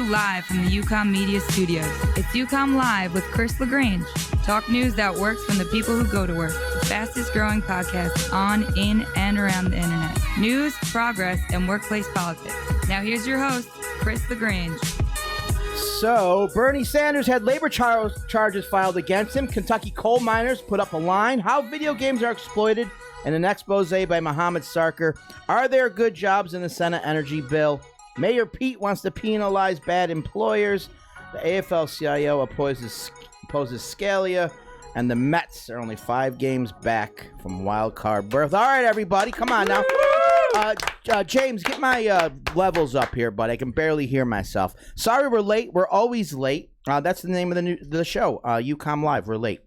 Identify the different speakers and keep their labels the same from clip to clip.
Speaker 1: you live from the UCOMM Media Studios. It's UCOMM Live with Chris LaGrange. Talk news that works from the people who go to work. The fastest growing podcast on, in, and around the internet. News, progress, and workplace politics. Now here's your host, Chris LaGrange.
Speaker 2: So, Bernie Sanders had labor charges filed against him. Kentucky coal miners put up a line. How video games are exploited. And an expose by Mohammed Sarkar. Are there good jobs in the Senate energy bill? Mayor Pete wants to penalize bad employers. The AFL-CIO opposes Scalia. And the Mets are only 5 games back from wild card berth. All right, everybody, come on now. James, get my levels up here, bud. I can barely hear myself. Sorry we're late. We're always late. That's the name of the show, UCOMM Live. We're late.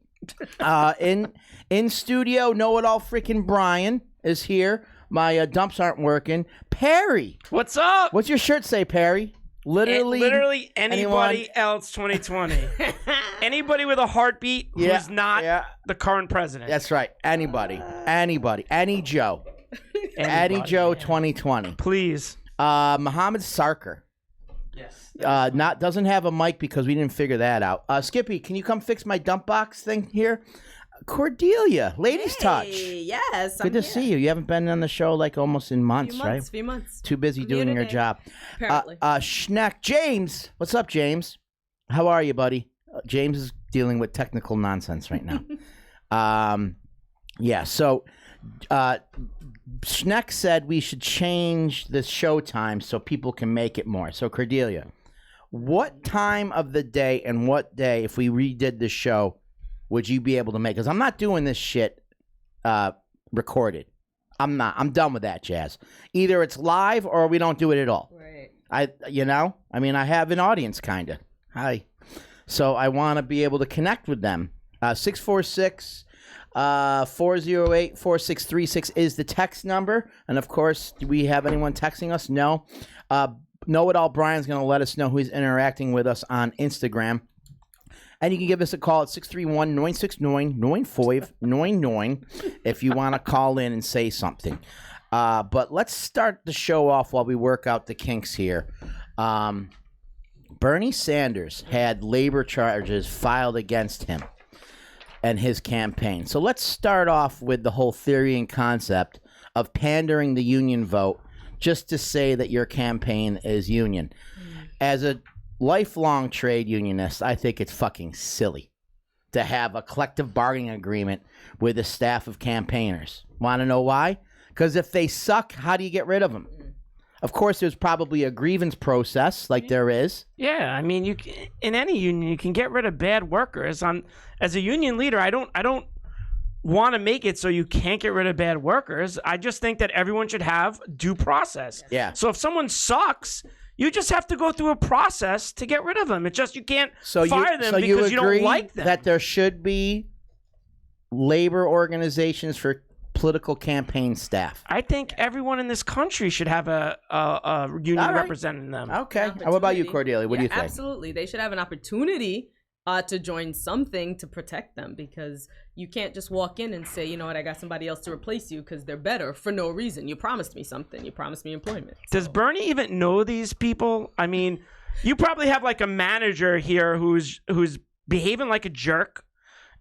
Speaker 2: In studio, know-it-all freaking Brian is here. My dumps aren't working. Perry.
Speaker 3: What's up?
Speaker 2: What's your shirt say, Perry?
Speaker 3: Literally anybody else 2020. Anybody with a heartbeat who's not the current president.
Speaker 2: That's right. Anybody. Any Joe. Eddie Joe 2020.
Speaker 3: Please.
Speaker 2: Mohammed Sarkar.
Speaker 3: Yes.
Speaker 2: Doesn't have a mic because we didn't figure that out. Skippy, can you come fix my dump box thing here? Cordelia, Ladies Touch.
Speaker 4: Yes.
Speaker 2: Good to see you. You haven't been on the show like almost in months, right?
Speaker 4: Few months.
Speaker 2: Too busy doing your job.
Speaker 4: Apparently.
Speaker 2: Schneck. James. What's up, James? How are you, buddy? James is dealing with technical nonsense right now. So Schneck said we should change the show time so people can make it more. So, Cordelia, what time of the day and what day, if we redid the show, would you be able to make? Because I'm not doing this shit recorded. I'm not. I'm done with that jazz. Either it's live or we don't do it at all.
Speaker 4: Right.
Speaker 2: I have an audience, kind of. Hi. So I want to be able to connect with them. 646 408-4636 is the text number. And, of course, do we have anyone texting us? No. Know-it-all Brian's going to let us know who's interacting with us on Instagram. And you can give us a call at 631-969-9599 if you want to call in and say something. But let's start the show off while we work out the kinks here. Bernie Sanders had labor charges filed against him and his campaign. So let's start off with the whole theory and concept of pandering the union vote just to say that your campaign is union. As a lifelong trade unionist, I think it's fucking silly to have a collective bargaining agreement with a staff of campaigners. Want to know why? Because if they suck, how do you get rid of them? Of course, there's probably a grievance process like there is.
Speaker 3: Yeah, I mean, in any union, you can get rid of bad workers. As a union leader, I don't want to make it so you can't get rid of bad workers. I just think that everyone should have due process.
Speaker 2: Yeah.
Speaker 3: So if someone sucks, you just have to go through a process to get rid of them. It's just you can't fire them because you don't like them.
Speaker 2: That there should be labor organizations for political campaign staff.
Speaker 3: I think everyone in this country should have a union representing them.
Speaker 2: Okay. How about you, Cordelia? What do you think?
Speaker 4: Absolutely. They should have an opportunity to join something to protect them, because you can't just walk in and say, you know what, I got somebody else to replace you because they're better for no reason. You promised me something. You promised me employment.
Speaker 3: Does Bernie even know these people? I mean, you probably have like a manager here who's behaving like a jerk,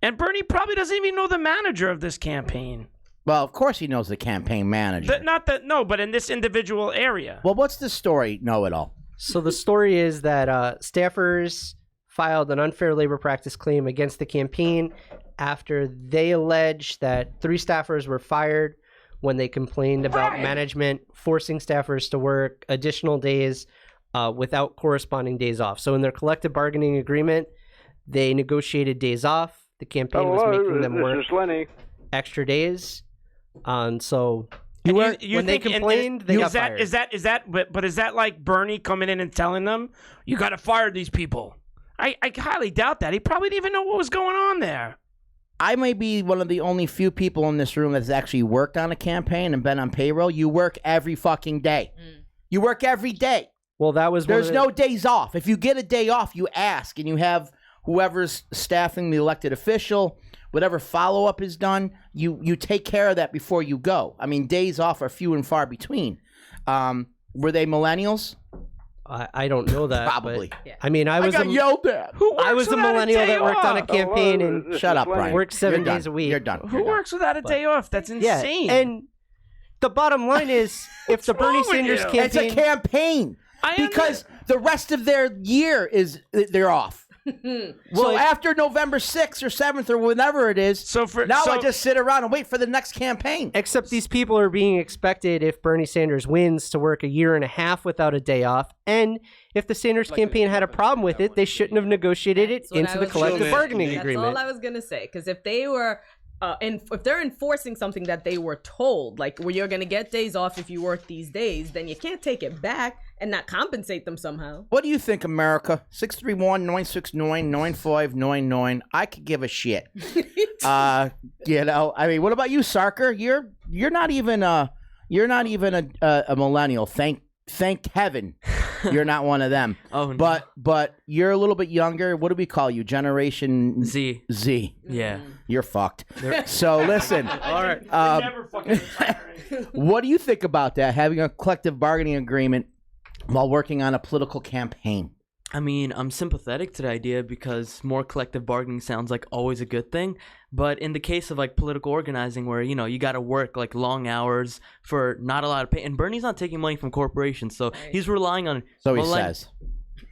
Speaker 3: and Bernie probably doesn't even know the manager of this campaign.
Speaker 2: Well, of course he knows the campaign manager.
Speaker 3: But in this individual area.
Speaker 2: Well, what's the story, Know-it-all?
Speaker 5: So the story is that staffers filed an unfair labor practice claim against the campaign after they alleged that 3 staffers were fired when they complained about management forcing staffers to work additional days without corresponding days off. So in their collective bargaining agreement, they negotiated days off. The campaign was making them work extra days. So when they complained, they got fired.
Speaker 3: Is that like Bernie coming in and telling them, you got to fire these people? I highly doubt that. He probably didn't even know what was going on there.
Speaker 2: I may be one of the only few people in this room that's actually worked on a campaign and been on payroll. You work every fucking day. You work every day.
Speaker 5: Well, that was
Speaker 2: there's no days off. If you get a day off, you ask, and you have whoever's staffing the elected official, whatever follow-up is done, you take care of that before you go. I mean, days off are few and far between. Were they millennials?
Speaker 5: I don't know that.
Speaker 2: Probably.
Speaker 5: But,
Speaker 4: Yeah.
Speaker 5: I mean, I was
Speaker 2: yelled at.
Speaker 5: I was a millennial that worked on a campaign and
Speaker 2: Shut up, Brian.
Speaker 5: worked 7
Speaker 2: You're
Speaker 5: days
Speaker 2: done.
Speaker 5: a week.
Speaker 2: You're done.
Speaker 3: Who
Speaker 2: You're done.
Speaker 3: works without a day off? That's
Speaker 5: Yeah,
Speaker 3: insane.
Speaker 5: and the bottom line is, if the Bernie
Speaker 3: wrong with
Speaker 5: Sanders
Speaker 3: you?
Speaker 2: It's a
Speaker 5: campaign,
Speaker 2: campaign because the rest of their year they're off. So after November 6th or 7th or whenever it is, I just sit around and wait for the next campaign.
Speaker 5: except these people are being expected, if Bernie Sanders wins, to work a year and a half without a day off. And if the Sanders campaign had a problem with it, they shouldn't have negotiated it
Speaker 4: That's what
Speaker 5: into
Speaker 4: I
Speaker 5: the
Speaker 4: was
Speaker 5: collective
Speaker 4: gonna-
Speaker 5: bargaining
Speaker 4: That's
Speaker 5: agreement.
Speaker 4: all I was gonna say. Because if they were, if they're enforcing something that they were told, like where you're gonna get days off if you work these days, then you can't take it back and not compensate them somehow.
Speaker 2: What do you think, America? 631-969-9599. I could give a shit. I mean, what about you, Sarker? You're not even a millennial. Thank heaven you're not one of them.
Speaker 6: Oh, no.
Speaker 2: But you're a little bit younger. What do we call you? Generation
Speaker 6: Z.
Speaker 2: Z.
Speaker 6: Yeah.
Speaker 2: You're fucked. So listen.
Speaker 3: All right. Never fucking retiring.
Speaker 2: What do you think about that? Having a collective bargaining agreement while working on a political campaign.
Speaker 6: I mean, I'm sympathetic to the idea because more collective bargaining sounds like always a good thing. But in the case of like political organizing where, you got to work like long hours for not a lot of pay. And Bernie's not taking money from corporations. So he's relying on.
Speaker 2: So he says.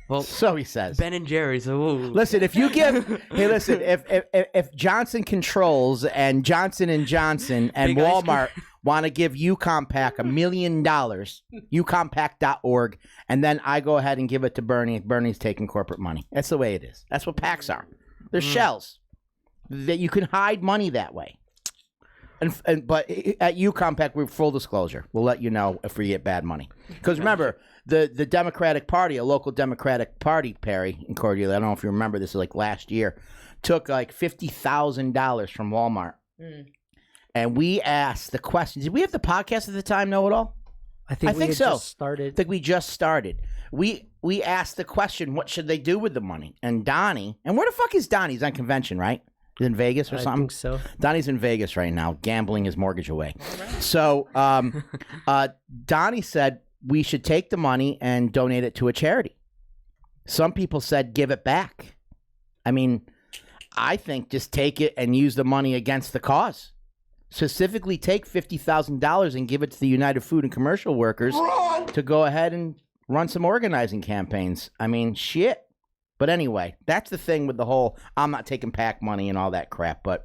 Speaker 6: Well,
Speaker 2: so he says.
Speaker 6: Ben and Jerry's. Ooh.
Speaker 2: Listen, if you give, if Johnson Controls and Johnson & Johnson and
Speaker 6: Big ice
Speaker 2: Walmart want to give UCOMM PAC $1 million, UCOMMPAC.org, and then I go ahead and give it to Bernie, Bernie's taking corporate money. That's the way it is. That's what PACs are. They're shells that you can hide money that way. But at UCOMM PAC, we're full disclosure. We'll let you know if we get bad money. Because remember, the Democratic Party, a local Democratic Party, Perry and Cordelia, I don't know if you remember this, like last year, took like $50,000 from Walmart. And we asked the question. Did we have the podcast at the time, Know It All?
Speaker 5: I think we
Speaker 2: so.
Speaker 5: just started.
Speaker 2: I think we just started. We asked the question, what should they do with the money? And Donnie, and where the fuck is Donnie? He's on convention, right? He's in Vegas or
Speaker 5: I
Speaker 2: something?
Speaker 5: think so.
Speaker 2: Donnie's in Vegas right now, gambling his mortgage away. So Donnie said we should take the money and donate it to a charity. Some people said give it back. I mean, I think just take it and use the money against the cause. Specifically take $50,000 and give it to the United Food and Commercial Workers to go ahead and run some organizing campaigns. I mean, shit. But anyway, that's the thing with the whole I'm not taking PAC money and all that crap. But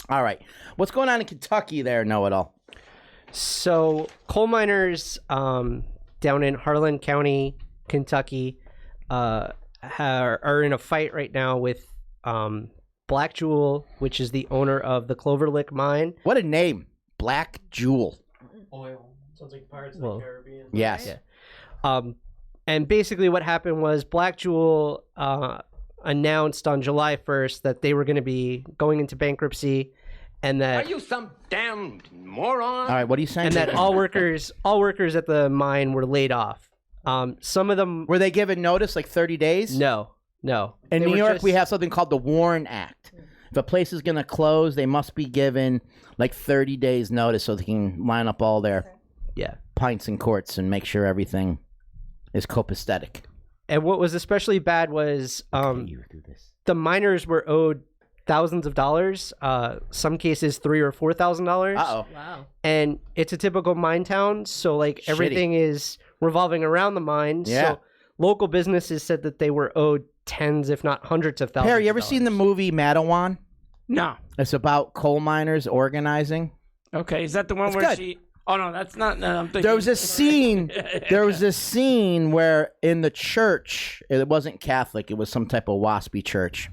Speaker 2: all right, what's going on in Kentucky there, Know It All?
Speaker 5: So coal miners down in Harlan County, Kentucky, are in a fight right now with Black Jewel, which is the owner of the Clover Lick mine.
Speaker 2: What a name, Black Jewel.
Speaker 3: Oil. Sounds like Pirates of
Speaker 5: Well,
Speaker 3: the Caribbean.
Speaker 2: Yes.
Speaker 5: Yeah. And basically what happened was Black Jewel announced on July 1st that they were going to be going into bankruptcy, and that
Speaker 7: Are you some damned moron?
Speaker 2: All right, what are you saying?
Speaker 5: and that all workers at the mine were laid off. Some of them
Speaker 2: Were they given notice like 30 days?
Speaker 5: no.
Speaker 2: In
Speaker 5: They
Speaker 2: New
Speaker 5: were
Speaker 2: York,
Speaker 5: just-
Speaker 2: we have something called the Warren Act. If a place is going to close, they must be given like 30 days notice so they can line up all their pints and quarts and make sure everything is copacetic.
Speaker 5: And what was especially bad was
Speaker 2: You do this.
Speaker 5: the miners were owed thousands of dollars, some cases $3,000 or $4,000.
Speaker 2: Uh-oh.
Speaker 4: Wow.
Speaker 5: And it's a typical mine town, so like
Speaker 2: Shitty.
Speaker 5: everything is revolving around the mine.
Speaker 2: Yeah.
Speaker 5: So local businesses said that they were owed tens, if not hundreds of thousands.
Speaker 2: Perry, you ever seen the movie Madawan?
Speaker 3: No.
Speaker 2: It's about coal miners organizing.
Speaker 3: Okay, is that the one
Speaker 2: It's
Speaker 3: where
Speaker 2: good.
Speaker 3: she? Oh no, that's not. No, I'm thinking.
Speaker 2: There was a scene. There was a scene where in the church, it wasn't Catholic. It was some type of waspy church.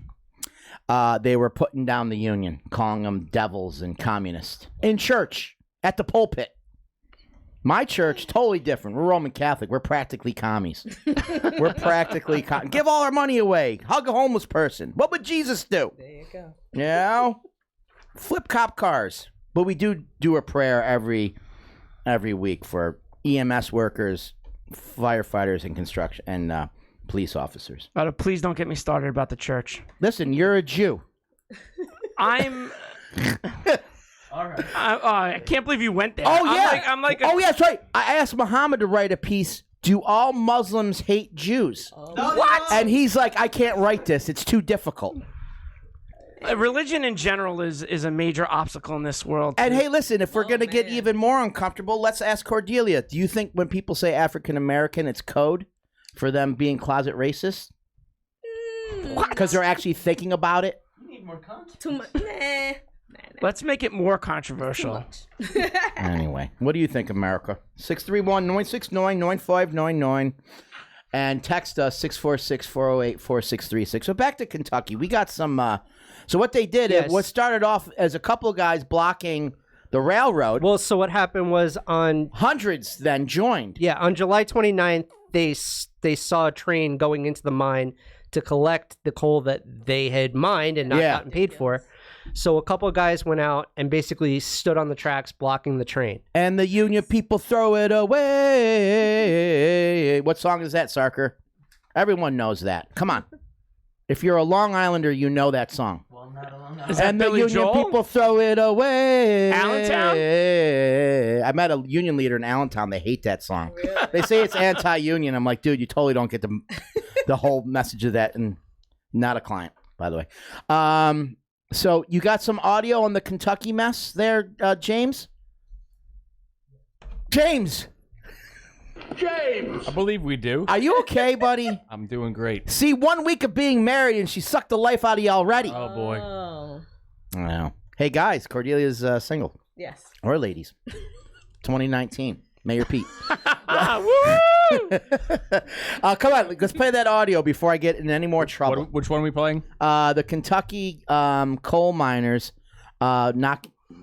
Speaker 2: They were putting down the union, calling them devils and communists in church at the pulpit. My church, totally different. We're Roman Catholic. We're practically commies. We're practically give all our money away. Hug a homeless person. What would Jesus do?
Speaker 4: There you go.
Speaker 2: You know? Flip cop cars. But we do a prayer every week for EMS workers, firefighters, and construction and police officers.
Speaker 3: Please don't get me started about the church.
Speaker 2: Listen, you're a Jew.
Speaker 3: I'm. All right. I can't believe you went there.
Speaker 2: Oh yeah.
Speaker 3: I'm like.
Speaker 2: Oh yeah, that's right. I asked Muhammad to write a piece do all Muslims hate Jews?
Speaker 3: What?
Speaker 2: And he's like, I can't write this. It's too difficult.
Speaker 3: Religion in general is a major obstacle in this world.
Speaker 2: And hey, listen, if we're going to get even more uncomfortable, let's ask Cordelia. Do you think when people say African American, it's code for them being closet racist? Because they're actually thinking about it?
Speaker 6: You need more content.
Speaker 4: Too much. Nah.
Speaker 3: Let's make it more controversial.
Speaker 2: Anyway, what do you think, America? 631-969-9599. And text us 646-408-4636. So back to Kentucky. We got some... so what they did,
Speaker 5: Yes.
Speaker 2: what started off as a couple of guys blocking the railroad,
Speaker 5: Well, so what happened was on
Speaker 2: hundreds then joined.
Speaker 5: on July 29th, they saw a train going into the mine to collect the coal that they had mined and not gotten paid for. So a couple of guys went out and basically stood on the tracks blocking the train.
Speaker 2: And the union people throw it away. What song is that, Sarker? Everyone knows that. Come on. If you're a Long Islander, you know that song.
Speaker 6: Well, not a long
Speaker 3: Is that
Speaker 2: And the
Speaker 3: Billy
Speaker 2: union
Speaker 3: Joel?
Speaker 2: people throw it away.
Speaker 3: Allentown?
Speaker 2: I met a union leader in Allentown. They hate that song. They say it's anti-union. I'm like, dude, you totally don't get the whole message of that. And not a client, by the way. So you got some audio on the Kentucky mess there, James? James!
Speaker 8: I believe we do.
Speaker 2: Are you okay, buddy?
Speaker 8: I'm doing great.
Speaker 2: See, 1 week of being married and she sucked the life out of you already.
Speaker 8: Oh, boy.
Speaker 4: Oh.
Speaker 2: Wow. Hey, guys, Cordelia's single.
Speaker 4: Yes.
Speaker 2: Or ladies. 2019. Mayor Pete.
Speaker 3: Woo!
Speaker 2: Come on, let's play that audio before I get in any more trouble.
Speaker 8: Which one are we playing?
Speaker 2: The Kentucky coal miners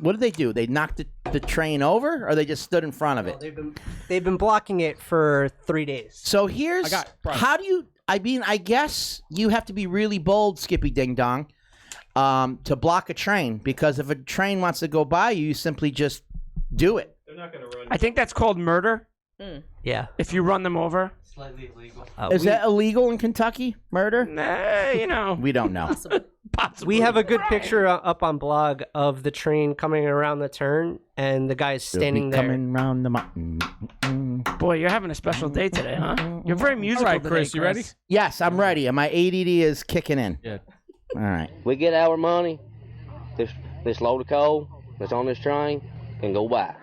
Speaker 2: what did they do? They knocked the train over, or they just stood in front of it?
Speaker 5: They've been blocking it for 3 days.
Speaker 2: So here's how do you? I mean, I guess you have to be really bold, Skippy Ding Dong, to block a train, because if a train wants to go by you, you simply just do it.
Speaker 9: They're not going to run.
Speaker 3: I think that's called murder.
Speaker 5: Yeah.
Speaker 3: If you run them over.
Speaker 6: Slightly illegal.
Speaker 2: Is that illegal in Kentucky? Murder?
Speaker 3: Nah, you know.
Speaker 2: We don't know.
Speaker 3: Possibly.
Speaker 5: We have a good picture up on blog of the train coming around the turn and the guy standing there.
Speaker 2: Coming round the mountain.
Speaker 3: Boy, you're having a special day today, huh? You're very musical
Speaker 8: All right,
Speaker 3: today,
Speaker 8: Chris, you ready?
Speaker 2: Yes, I'm ready. And my ADD is kicking in.
Speaker 8: Yeah.
Speaker 2: All right.
Speaker 10: We get our money, this load of coal that's on this train can go by.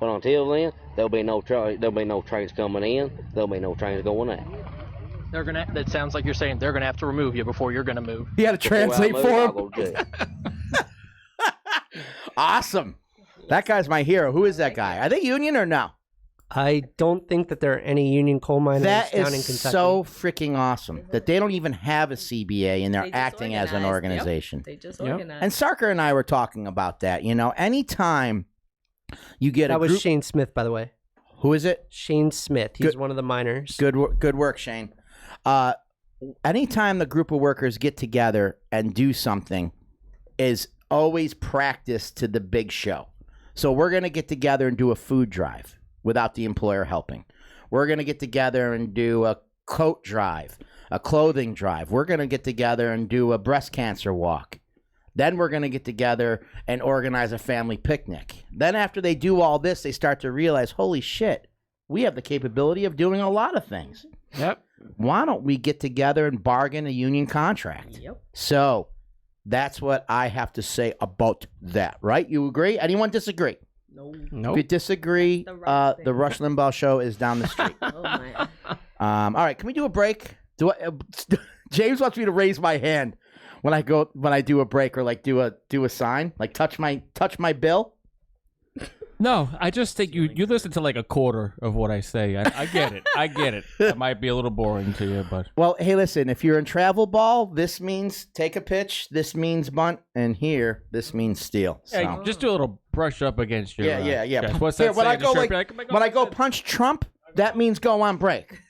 Speaker 10: But until then, there'll be no trains coming in. There'll be no trains going out.
Speaker 9: They're gonna. That sounds like you're saying they're gonna have to remove you before you're gonna move.
Speaker 2: You had to translate
Speaker 10: Before I
Speaker 2: for
Speaker 10: move, I'll
Speaker 2: him.
Speaker 10: go to jail.
Speaker 2: Awesome. That guy's my hero. Who is that guy? Are they union or no?
Speaker 5: I don't think that there are any union coal miners
Speaker 2: That
Speaker 5: down in
Speaker 2: is
Speaker 5: Kentucky.
Speaker 2: so freaking awesome that they don't even have a CBA and they're
Speaker 4: They just
Speaker 2: acting as an
Speaker 4: organized. Yep.
Speaker 2: organization.
Speaker 4: They just
Speaker 3: Yep.
Speaker 4: organized.
Speaker 2: And Sarker and I were talking about that. You know, anytime you get
Speaker 5: That
Speaker 2: a
Speaker 5: was
Speaker 2: group,
Speaker 5: Shane Smith, by the way.
Speaker 2: who is it?
Speaker 5: Shane Smith. He's
Speaker 2: Good-
Speaker 5: one of the miners.
Speaker 2: Good work, Shane. Anytime the group of workers get together and do something is always practice to the big show. So we're going to get together and do a food drive without the employer helping. We're going to get together and do a coat drive, a clothing drive. We're going to get together and do a breast cancer walk. Then we're going to get together and organize a family picnic. Then after they do all this, they start to realize, holy shit, we have the capability of doing a lot of things.
Speaker 3: Yep.
Speaker 2: Why don't we get together and bargain a union contract?
Speaker 4: Yep.
Speaker 2: So that's what I have to say about that, right? You agree? Anyone disagree?
Speaker 4: No.
Speaker 2: If you disagree,
Speaker 4: The right
Speaker 2: the
Speaker 4: thing.
Speaker 2: Rush Limbaugh show is down the street.
Speaker 4: Oh my.
Speaker 2: All right, can we do a break? James wants me to raise my hand when I do a break, or like do a sign, like touch my bill.
Speaker 8: No, I just think you listen to like a quarter of what I say. I get it. I get it. It might be a little boring to you, but
Speaker 2: Well, hey, listen, if you're in travel ball, this means take a pitch, this means bunt, and here, this means steal. So.
Speaker 8: yeah, just do a little brush up against your
Speaker 2: Yeah.
Speaker 8: chest. What's
Speaker 2: Here,
Speaker 8: that
Speaker 2: when
Speaker 8: say
Speaker 2: I
Speaker 8: in the
Speaker 2: go
Speaker 8: shirt?
Speaker 2: like,
Speaker 8: Be like,
Speaker 2: when I go punch Trump, that means go on break.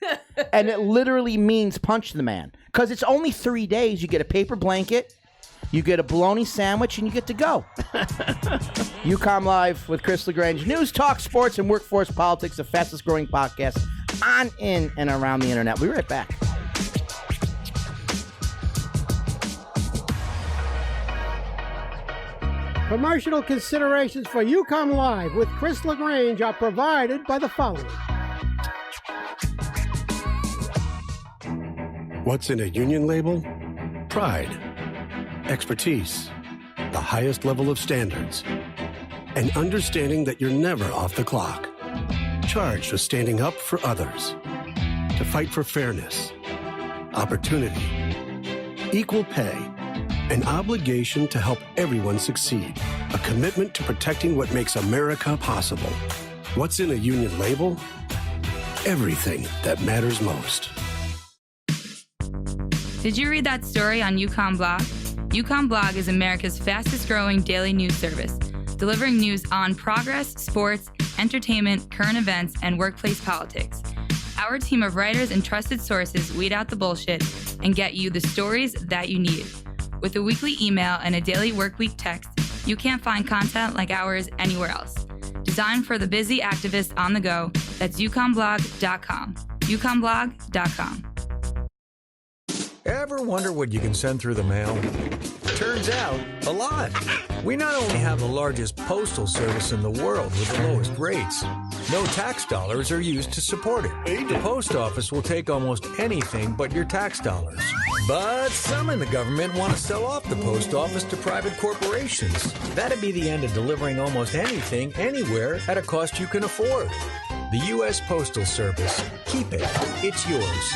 Speaker 2: And it literally means punch the man. Because it's only 3 days. You get a paper blanket, you get a bologna sandwich, and you get to go. UCOMM Live with Chris LaGrange. News, talk, sports, and workforce politics, the fastest growing podcast on, in, and around the internet. We'll be right back.
Speaker 11: Promotional considerations for UCOMM Live with Chris LaGrange are provided by the following.
Speaker 12: What's in a union label? Pride, expertise, the highest level of standards, and understanding that you're never off the clock. Charged with standing up for others, to fight for fairness, opportunity, equal pay, an obligation to help everyone succeed, a commitment to protecting what makes America possible. What's in a union label? Everything that matters most.
Speaker 1: Did you read that story on UCOMM Blog? UCOMM Blog is America's fastest growing daily news service, delivering news on progress, sports, entertainment, current events, and workplace politics. Our team of writers and trusted sources weed out the bullshit and get you the stories that you need. With a weekly email and a daily workweek text, you can't find content like ours anywhere else. Designed for the busy activist on the go, that's UCOMMblog.com. UCOMMblog.com.
Speaker 13: Ever wonder what you can send through the mail? Turns out, a lot. We not only have the largest postal service in the world with the lowest rates, no tax dollars are used to support it. The post office will take almost anything but your tax dollars. But some in the government want to sell off the post office to private corporations. That'd be the end of delivering almost anything, anywhere, at a cost you can afford. The U.S. Postal Service. Keep it. It's yours.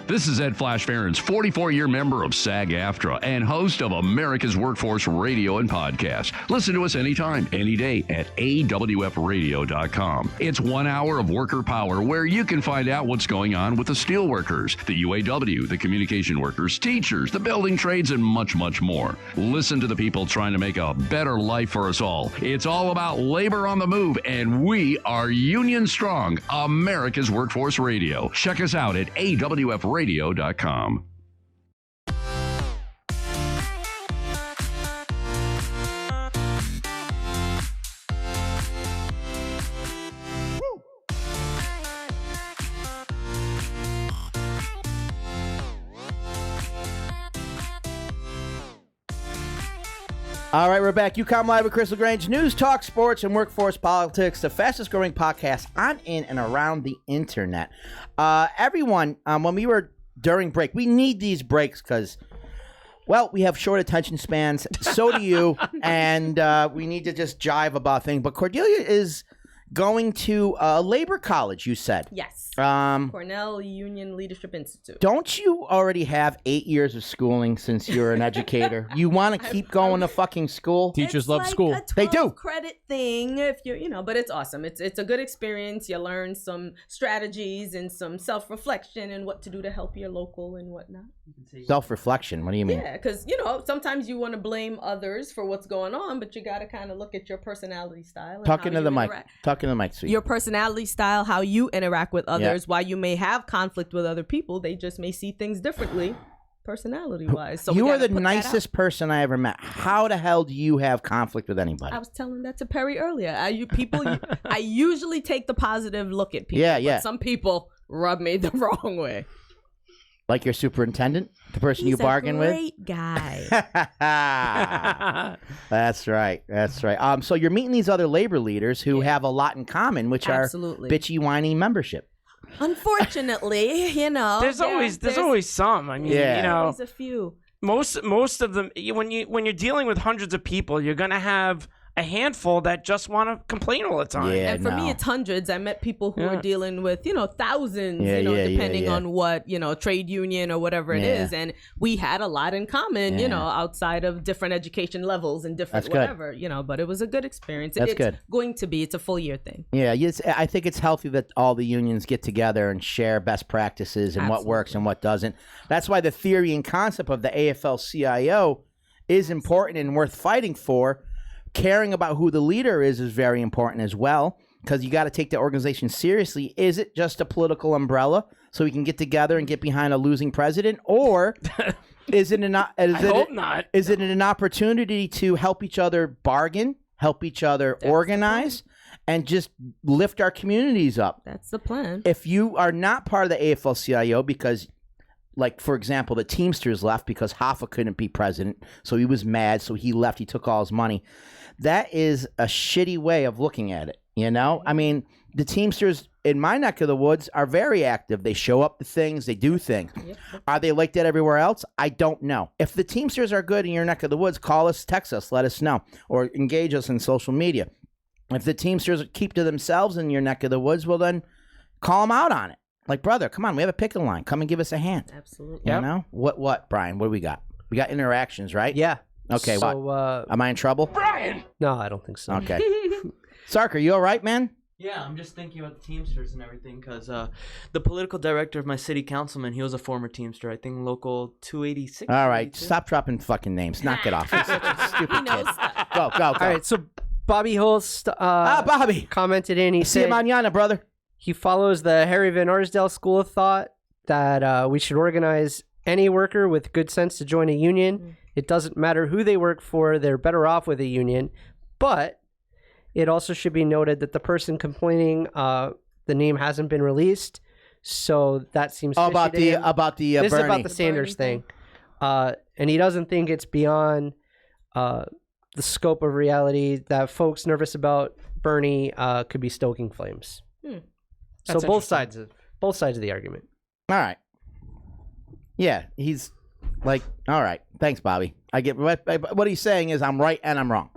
Speaker 14: This is Ed Flash Farron's 44-year member of SAG-AFTRA and host of America's Workforce Radio and Podcast. Listen to us anytime, any day at awfradio.com. It's 1 hour of worker power where you can find out what's going on with the steelworkers, the UAW, the communication workers, teachers, the building trades, and much, much more. Listen to the people trying to make a better life for us all. It's all about labor on the move, and we are union strong. America's Workforce Radio. Check us out at awfradio.com.
Speaker 2: All right, we're back. UCOMM Live with Chris LaGrange. News, talk, sports, and workforce politics. The fastest growing podcast on, in, and around the internet. Everyone, when we were during break, we need these breaks because, well, we have short attention spans. So do you. And we need to just jive about things. But Cordelia is going to labor college, you said.
Speaker 4: Yes.
Speaker 2: Cornell
Speaker 4: Union Leadership Institute.
Speaker 2: Don't you already have 8 years of schooling since you're an educator? You want to keep going to fucking school?
Speaker 8: Teachers love school.
Speaker 2: They do.
Speaker 4: Credit thing, if you're, but it's awesome. It's a good experience. You learn some strategies and some self-reflection and what to do to help your local and whatnot.
Speaker 2: Self-reflection? What do you mean?
Speaker 4: Yeah, because, sometimes you want to blame others for what's going on, but you got to kind of look at your personality style.
Speaker 2: Talk into the mic. Talk into the mic, sweet.
Speaker 4: Your personality style, how you interact with others. While you may have conflict with other people, they just may see things differently, personality-wise. So
Speaker 2: you are the nicest person I ever met. How the hell do you have conflict with anybody?
Speaker 4: I was telling that to Perry earlier. I usually take the positive look at people.
Speaker 2: Yeah.
Speaker 4: But some people rub me the wrong way.
Speaker 2: Like your superintendent, the person you bargain with.
Speaker 4: Great guy.
Speaker 2: That's right. So you're meeting these other labor leaders who have a lot in common, which are bitchy, whiny membership.
Speaker 4: Unfortunately,
Speaker 3: there's always some. I mean,
Speaker 4: there's a few.
Speaker 3: Most of them, when you're dealing with hundreds of people, you're gonna have a handful that just want to complain all the time.
Speaker 2: Yeah,
Speaker 4: and for me, it's hundreds. I met people who are dealing with, thousands, depending on what, trade union or whatever it is. And we had a lot in common, outside of different education levels and different whatever, but it was a good experience.
Speaker 2: That's good.
Speaker 4: It's a full year thing.
Speaker 2: Yeah, I think it's healthy that all the unions get together and share best practices and what works and what doesn't. That's why the theory and concept of the AFL-CIO is important and worth fighting for. Caring about who the leader is very important as well, because you got to take the organization seriously. Is it just a political umbrella so we can get together and get behind a losing president, or is it not? Is it an opportunity to help each other bargain, help each other organize, and just lift our communities up?
Speaker 4: That's the plan.
Speaker 2: If you are not part of the AFL-CIO because, like, for example, the Teamsters left because Hoffa couldn't be president, so he was mad, so he left. He took all his money. That is a shitty way of looking at it, I mean, the Teamsters, in my neck of the woods are very active. They show up to things. They do things.
Speaker 4: Yep.
Speaker 2: Are they like that everywhere else? I don't know. If the Teamsters are good in your neck of the woods, call us, text us, let us know, or engage us in social media. If the Teamsters keep to themselves in your neck of the woods, well, then call them out on it. Like, brother, come on, we have a picket line. Come and give us a hand.
Speaker 4: Absolutely.
Speaker 2: You know? What, Brian? What do we got? We got interactions, right?
Speaker 5: Yeah.
Speaker 2: Okay,
Speaker 5: So,
Speaker 2: am I in trouble?
Speaker 7: Brian!
Speaker 5: No, I don't think so.
Speaker 2: Okay. Sark, are you all right, man?
Speaker 6: Yeah, I'm just thinking about the Teamsters and everything because the political director of my city councilman, he was a former Teamster. I think local 286.
Speaker 2: All right,
Speaker 6: 282.
Speaker 2: stop dropping fucking names. Knock it off. You're such a stupid kid. Go.
Speaker 5: All right, so Bobby Holst
Speaker 2: Bobby
Speaker 5: commented in. He
Speaker 2: See you
Speaker 5: said
Speaker 2: mañana, brother.
Speaker 5: he follows the Harry Van Arsdale school of thought that we should organize any worker with good sense to join a union. It doesn't matter who they work for, they're better off with a union. But it also should be noted that the person complaining, the name hasn't been released, so that seems fishy
Speaker 2: about
Speaker 5: to
Speaker 2: the
Speaker 5: him.
Speaker 2: Bernie.
Speaker 5: This is about the Sanders thing. And he doesn't think it's beyond the scope of reality that folks nervous about Bernie could be stoking flames. So
Speaker 3: That's
Speaker 5: both sides of the argument.
Speaker 2: All right. Yeah, he's like, all right. Thanks, Bobby. I get what he's saying is I'm right and I'm wrong.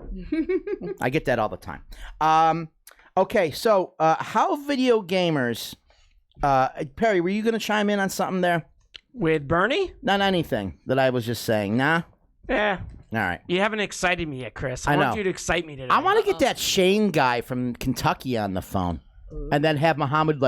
Speaker 2: I get that all the time. Okay, so how video gamers, Perry, were you going to chime in on something there?
Speaker 3: With Bernie?
Speaker 2: Not anything that I was just saying. Nah?
Speaker 3: Yeah.
Speaker 2: All right.
Speaker 3: You haven't excited me yet, Chris.
Speaker 2: I
Speaker 3: I want
Speaker 2: know.
Speaker 3: you to excite me today.
Speaker 2: I want to get that Shane guy from Kentucky on the phone and then have Muhammad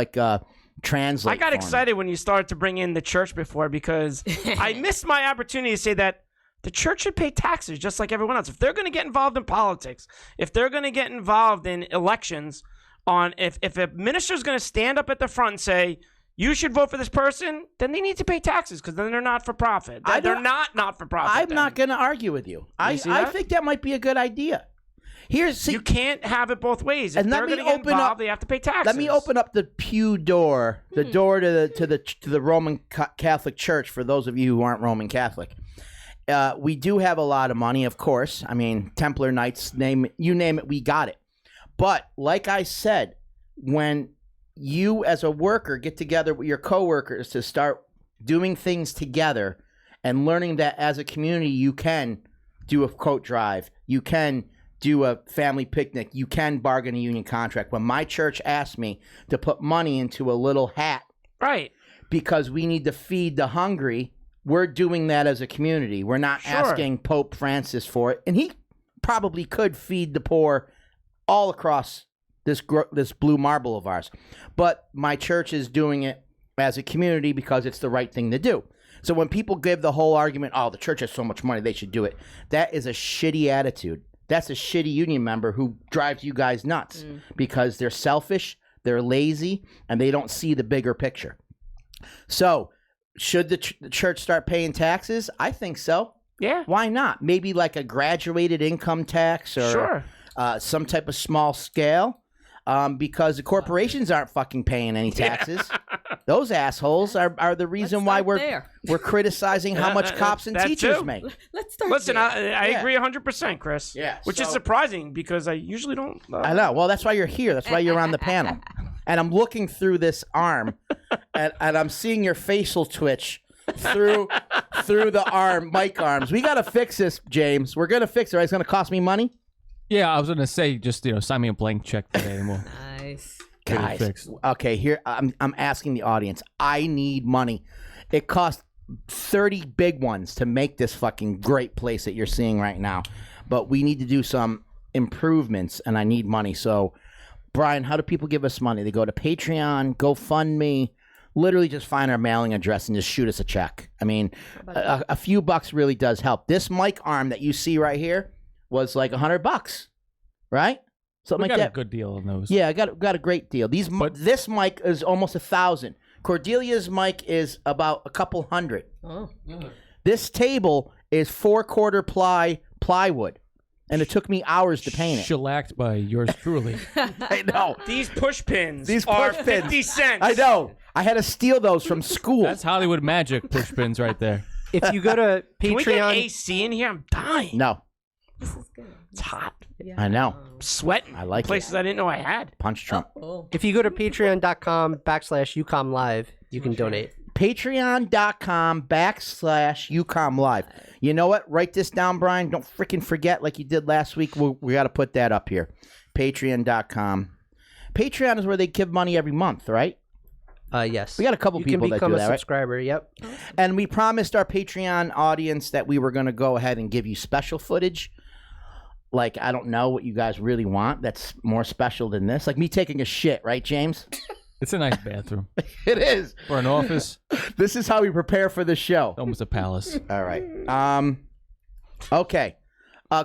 Speaker 2: translate.
Speaker 3: I got
Speaker 2: for me.
Speaker 3: excited when you started to bring in the church before because I missed my opportunity to say that the church should pay taxes just like everyone else. If they're going to get involved in politics, if they're going to get involved in elections, if a minister's going to stand up at the front and say, you should vote for this person, then they need to pay taxes because then they're not for profit. They're not for profit.
Speaker 2: I'm not going to argue with you. I think that might be a good idea.
Speaker 3: You can't have it both ways. If
Speaker 2: And
Speaker 3: they're going to get involved, they have to pay taxes.
Speaker 2: Let me open up the pew door, the door to the Roman Catholic Church. For those of you who aren't Roman Catholic, we do have a lot of money, of course. I mean, Templar Knights, name it, we got it. But like I said, when you as a worker get together with your coworkers to start doing things together and learning that as a community you can do a coat drive, you can do a family picnic, you can bargain a union contract. When my church asked me to put money into a little hat,
Speaker 3: right,
Speaker 2: because we need to feed the hungry, we're doing that as a community. We're not asking Pope Francis for it, and he probably could feed the poor all across this blue marble of ours. But my church is doing it as a community because it's the right thing to do. So when people give the whole argument, oh, the church has so much money, they should do it, that is a shitty attitude. That's a shitty union member who drives you guys nuts because they're selfish, they're lazy, and they don't see the bigger picture. So should the church start paying taxes? I think so.
Speaker 3: Yeah.
Speaker 2: Why not? Maybe like a graduated income tax or some type of small scale. Because the corporations aren't fucking paying any taxes. Those assholes are the reason why we're criticizing how much cops and teachers make.
Speaker 4: Let's start.
Speaker 3: Listen,
Speaker 4: there.
Speaker 3: I agree 100%, Chris.
Speaker 2: Yeah,
Speaker 3: which is
Speaker 2: so-
Speaker 3: surprising because I usually don't.
Speaker 2: I know. Well, that's why you're here. That's why you're on the panel. And I'm looking through this arm, and I'm seeing your facial twitch through the arm, mic arms. We got to fix this, James. We're going to fix it. Right? It's going to cost me money.
Speaker 8: Yeah, I was gonna say just sign me a blank check today and we'll
Speaker 4: Nice.
Speaker 8: get it
Speaker 2: Guys,
Speaker 8: fixed.
Speaker 2: okay, here I'm asking the audience. I need money. It costs 30 big ones to make this fucking great place that you're seeing right now. But we need to do some improvements and I need money. So, Brian, how do people give us money? They go to Patreon, GoFundMe, literally just find our mailing address and just shoot us a check. I mean, a few bucks really does help. This mic arm that you see right here was like $100, right? Something
Speaker 8: We
Speaker 2: like
Speaker 8: got
Speaker 2: that.
Speaker 8: a good deal on those.
Speaker 2: Yeah, I got a great deal. This mic is almost 1,000. Cordelia's mic is about a couple hundred.
Speaker 4: Oh.
Speaker 2: This table is 4/4 plywood, and it took me hours to paint it.
Speaker 8: Shellacked by yours truly.
Speaker 2: I know.
Speaker 3: These push pins
Speaker 2: These
Speaker 3: are
Speaker 2: push pins.
Speaker 3: 50 cents.
Speaker 2: I know. I had to steal those from school.
Speaker 8: That's Hollywood magic push pins right there.
Speaker 5: If you go to
Speaker 3: Can we get
Speaker 5: Patreon,
Speaker 3: AC in here? I'm dying.
Speaker 2: No.
Speaker 4: This is good.
Speaker 3: It's hot.
Speaker 4: Yeah.
Speaker 2: I know.
Speaker 3: I'm sweating.
Speaker 2: I like
Speaker 3: places I didn't know I had.
Speaker 2: Punch Trump.
Speaker 4: Oh.
Speaker 5: If you go to patreon.com/UCOMM Live, you can donate.
Speaker 2: Patreon.com/UCOMM Live. You know what? Write this down, Brian. Don't freaking forget like you did last week. We got to put that up here. Patreon.com. Patreon is where they give money every month, right?
Speaker 5: Yes.
Speaker 2: We got a couple people that do that,
Speaker 5: You can become a
Speaker 2: right?
Speaker 5: subscriber, yep.
Speaker 2: And we promised our Patreon audience that we were going to go ahead and give you special footage. Like, I don't know what you guys really want that's more special than this. Like me taking a shit, right, James?
Speaker 8: It's a nice bathroom.
Speaker 2: It is.
Speaker 8: For an office.
Speaker 2: This is how we prepare for the show.
Speaker 8: Almost a palace.
Speaker 2: All right. Okay.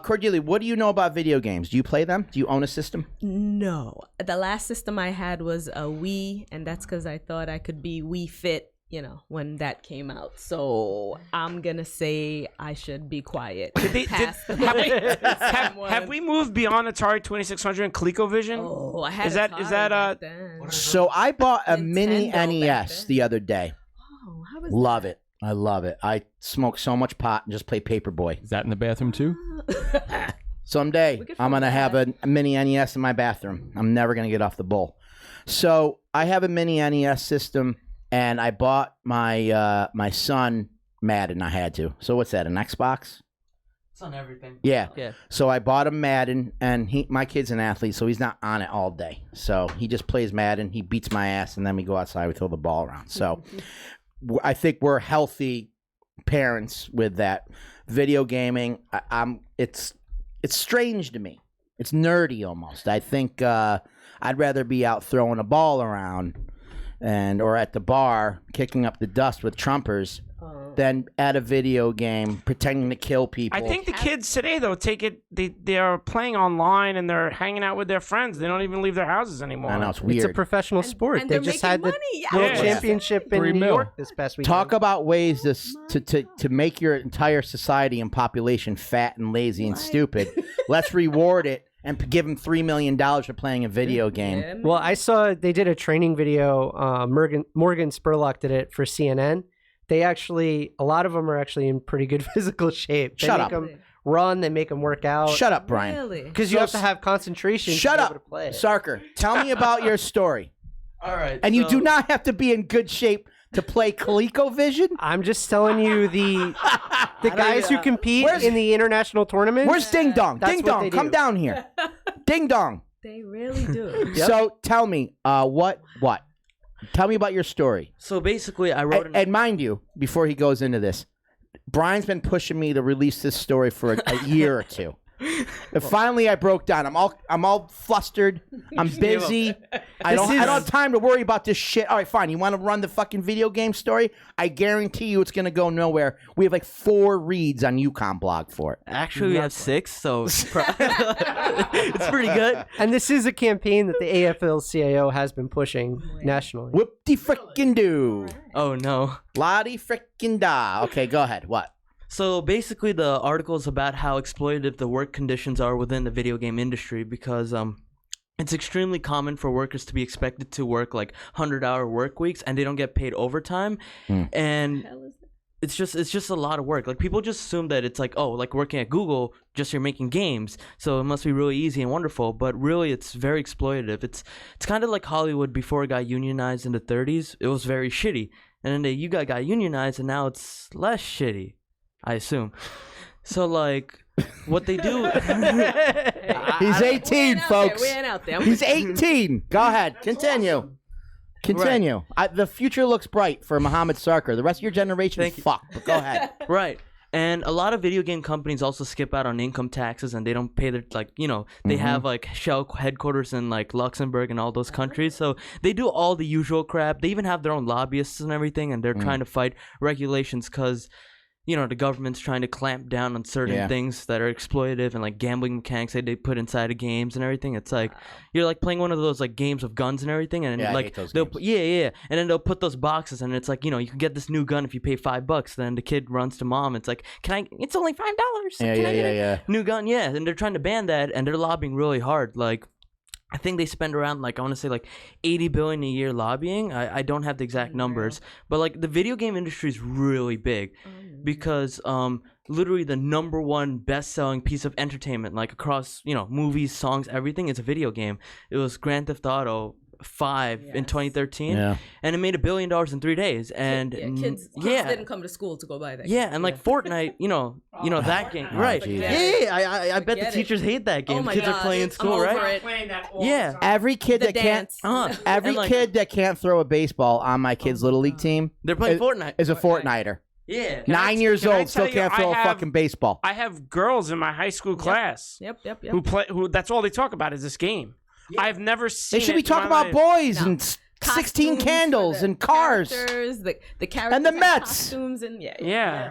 Speaker 2: Cordelia, what do you know about video games? Do you play them? Do you own a system?
Speaker 4: No. The last system I had was a Wii, and that's because I thought I could be Wii Fit, when that came out. So I'm going to say I should be quiet.
Speaker 3: Have we moved beyond Atari 2600 and ColecoVision?
Speaker 4: Oh, I had
Speaker 3: Is that
Speaker 4: back then.
Speaker 2: So I bought a mini
Speaker 4: Nintendo back
Speaker 2: NES the other day.
Speaker 4: Oh, how was
Speaker 2: Love it. I love it. I smoke so much pot and just play Paperboy.
Speaker 8: Is that in the bathroom too?
Speaker 2: Someday I'm going to have a mini NES in my bathroom. I'm never going to get off the bowl. So I have a mini NES system, and I bought my my son Madden. I had to. So what's that, an Xbox?
Speaker 6: It's on everything.
Speaker 2: Yeah.
Speaker 6: Yeah.
Speaker 2: So I bought him Madden, and my kid's an athlete, so he's not on it all day. So he just plays Madden. He beats my ass, and then we go outside. We throw the ball around. So I think we're healthy parents with that. Video gaming, it's strange to me. It's nerdy almost. I think I'd rather be out throwing a ball around or at the bar kicking up the dust with Trumpers than at a video game pretending to kill people.
Speaker 3: I think the kids today, though, they're playing online and they're hanging out with their friends. They don't even leave their houses anymore.
Speaker 2: I know, it's weird.
Speaker 5: It's a professional sport.
Speaker 4: and
Speaker 5: They
Speaker 4: they're
Speaker 5: just had the
Speaker 4: making
Speaker 5: World
Speaker 4: money.
Speaker 5: Championship in New York this past weekend.
Speaker 2: Talk about ways to make your entire society and population fat and lazy and stupid. Let's reward it and give them $3 million for playing a video game.
Speaker 5: Well, I saw they did a training video. Morgan Spurlock did it for CNN. They actually, a lot of them are actually in pretty good physical shape. They
Speaker 2: Shut
Speaker 5: make
Speaker 2: up.
Speaker 5: them run, they make them work out.
Speaker 2: Shut up, Brian.
Speaker 4: Really?
Speaker 5: Because you have to have concentration
Speaker 2: Shut
Speaker 5: to be
Speaker 2: up,
Speaker 5: able to play it.
Speaker 2: Sarker. Tell me about your story.
Speaker 6: All right.
Speaker 2: And you do not have to be in good shape to play ColecoVision.
Speaker 5: I'm just telling you the guys who compete in the international tournaments.
Speaker 2: Where's Ding Dong?
Speaker 5: That's
Speaker 2: Ding
Speaker 5: what
Speaker 2: Dong,
Speaker 5: they
Speaker 2: come
Speaker 5: do.
Speaker 2: down here. Ding Dong.
Speaker 4: They really do.
Speaker 2: So tell me, what? Tell me about your story.
Speaker 6: So basically, I wrote
Speaker 2: And mind you, before he goes into this, Brian's been pushing me to release this story for a year or two. And finally, I broke down. I'm all flustered. I'm busy. I don't have time to worry about this shit. All right, fine. You want to run the fucking video game story? I guarantee you, it's gonna go nowhere. We have like 4 reads on UCOMM blog for it.
Speaker 6: Actually, we have 6, so it's pretty good.
Speaker 5: And this is a campaign that the AFL-CIO has been pushing nationally.
Speaker 2: Whoop-de frickin' do.
Speaker 6: Oh no.
Speaker 2: Lottie frickin' da. Okay, go ahead. What?
Speaker 6: So basically, the article is about how exploitative the work conditions are within the video game industry because it's extremely common for workers to be expected to work like 100-hour work weeks and they don't get paid overtime. And it's just a lot of work. Like people just assume that it's like, oh, like working at Google, just you're making games, so it must be really easy and wonderful. But really, it's very exploitative. It's kind of like Hollywood before it got unionized in the 30s. It was very shitty, and then you got unionized, and now it's less shitty, I assume. So like, what they do?
Speaker 2: He's 18, folks.
Speaker 4: We ain't out there.
Speaker 2: He's 18. Go ahead. Continue. Continue. The future looks bright for Mohammed Sarkar. The rest of your generation is fucked, but go ahead.
Speaker 6: Right. And a lot of video game companies also skip out on income taxes and they don't pay their, like, they have like shell headquarters in like Luxembourg and all those countries. So they do all the usual crap. They even have their own lobbyists and everything, and they're trying to fight regulations because the government's trying to clamp down on certain things that are exploitative and like gambling mechanics that they put inside of games and everything. It's like you're like playing one of those like games of guns and everything, and
Speaker 2: I
Speaker 6: like
Speaker 2: hate those
Speaker 6: they'll
Speaker 2: games.
Speaker 6: and then they'll put those boxes, and it's like you can get this new gun if you pay $5. Then the kid runs to mom. It's like, it's only $5. Can I get a new gun? Yeah, and they're trying to ban that, and they're lobbying really hard. Like I think they spend around like I want to say like $80 billion a year lobbying. I don't have the exact numbers, but like the video game industry is really big because literally the number one best-selling piece of entertainment, like across movies, songs, everything, is a video game. It was Grand Theft Auto 5 in 2013, and it made $1 billion in 3 days. And
Speaker 4: kids didn't come to school to go buy that.
Speaker 6: Yeah, and like Fortnite, that game, right? I bet the teachers hate that game. Kids are playing in school, right? Yeah,
Speaker 2: every kid that can't, kid that can't throw a baseball on my kid's little league team,
Speaker 6: they're playing Fortnite.
Speaker 2: Is a Fortniter.
Speaker 3: Yeah.
Speaker 2: 9 years old, still can't throw a fucking baseball.
Speaker 3: I have girls in my high school class.
Speaker 4: Yep.
Speaker 3: Who play? Who that's all they talk about is this game. I've never seen.
Speaker 2: They should be talking about boys and 16 candles and cars,
Speaker 4: the characters
Speaker 2: and the Mets,
Speaker 4: costumes and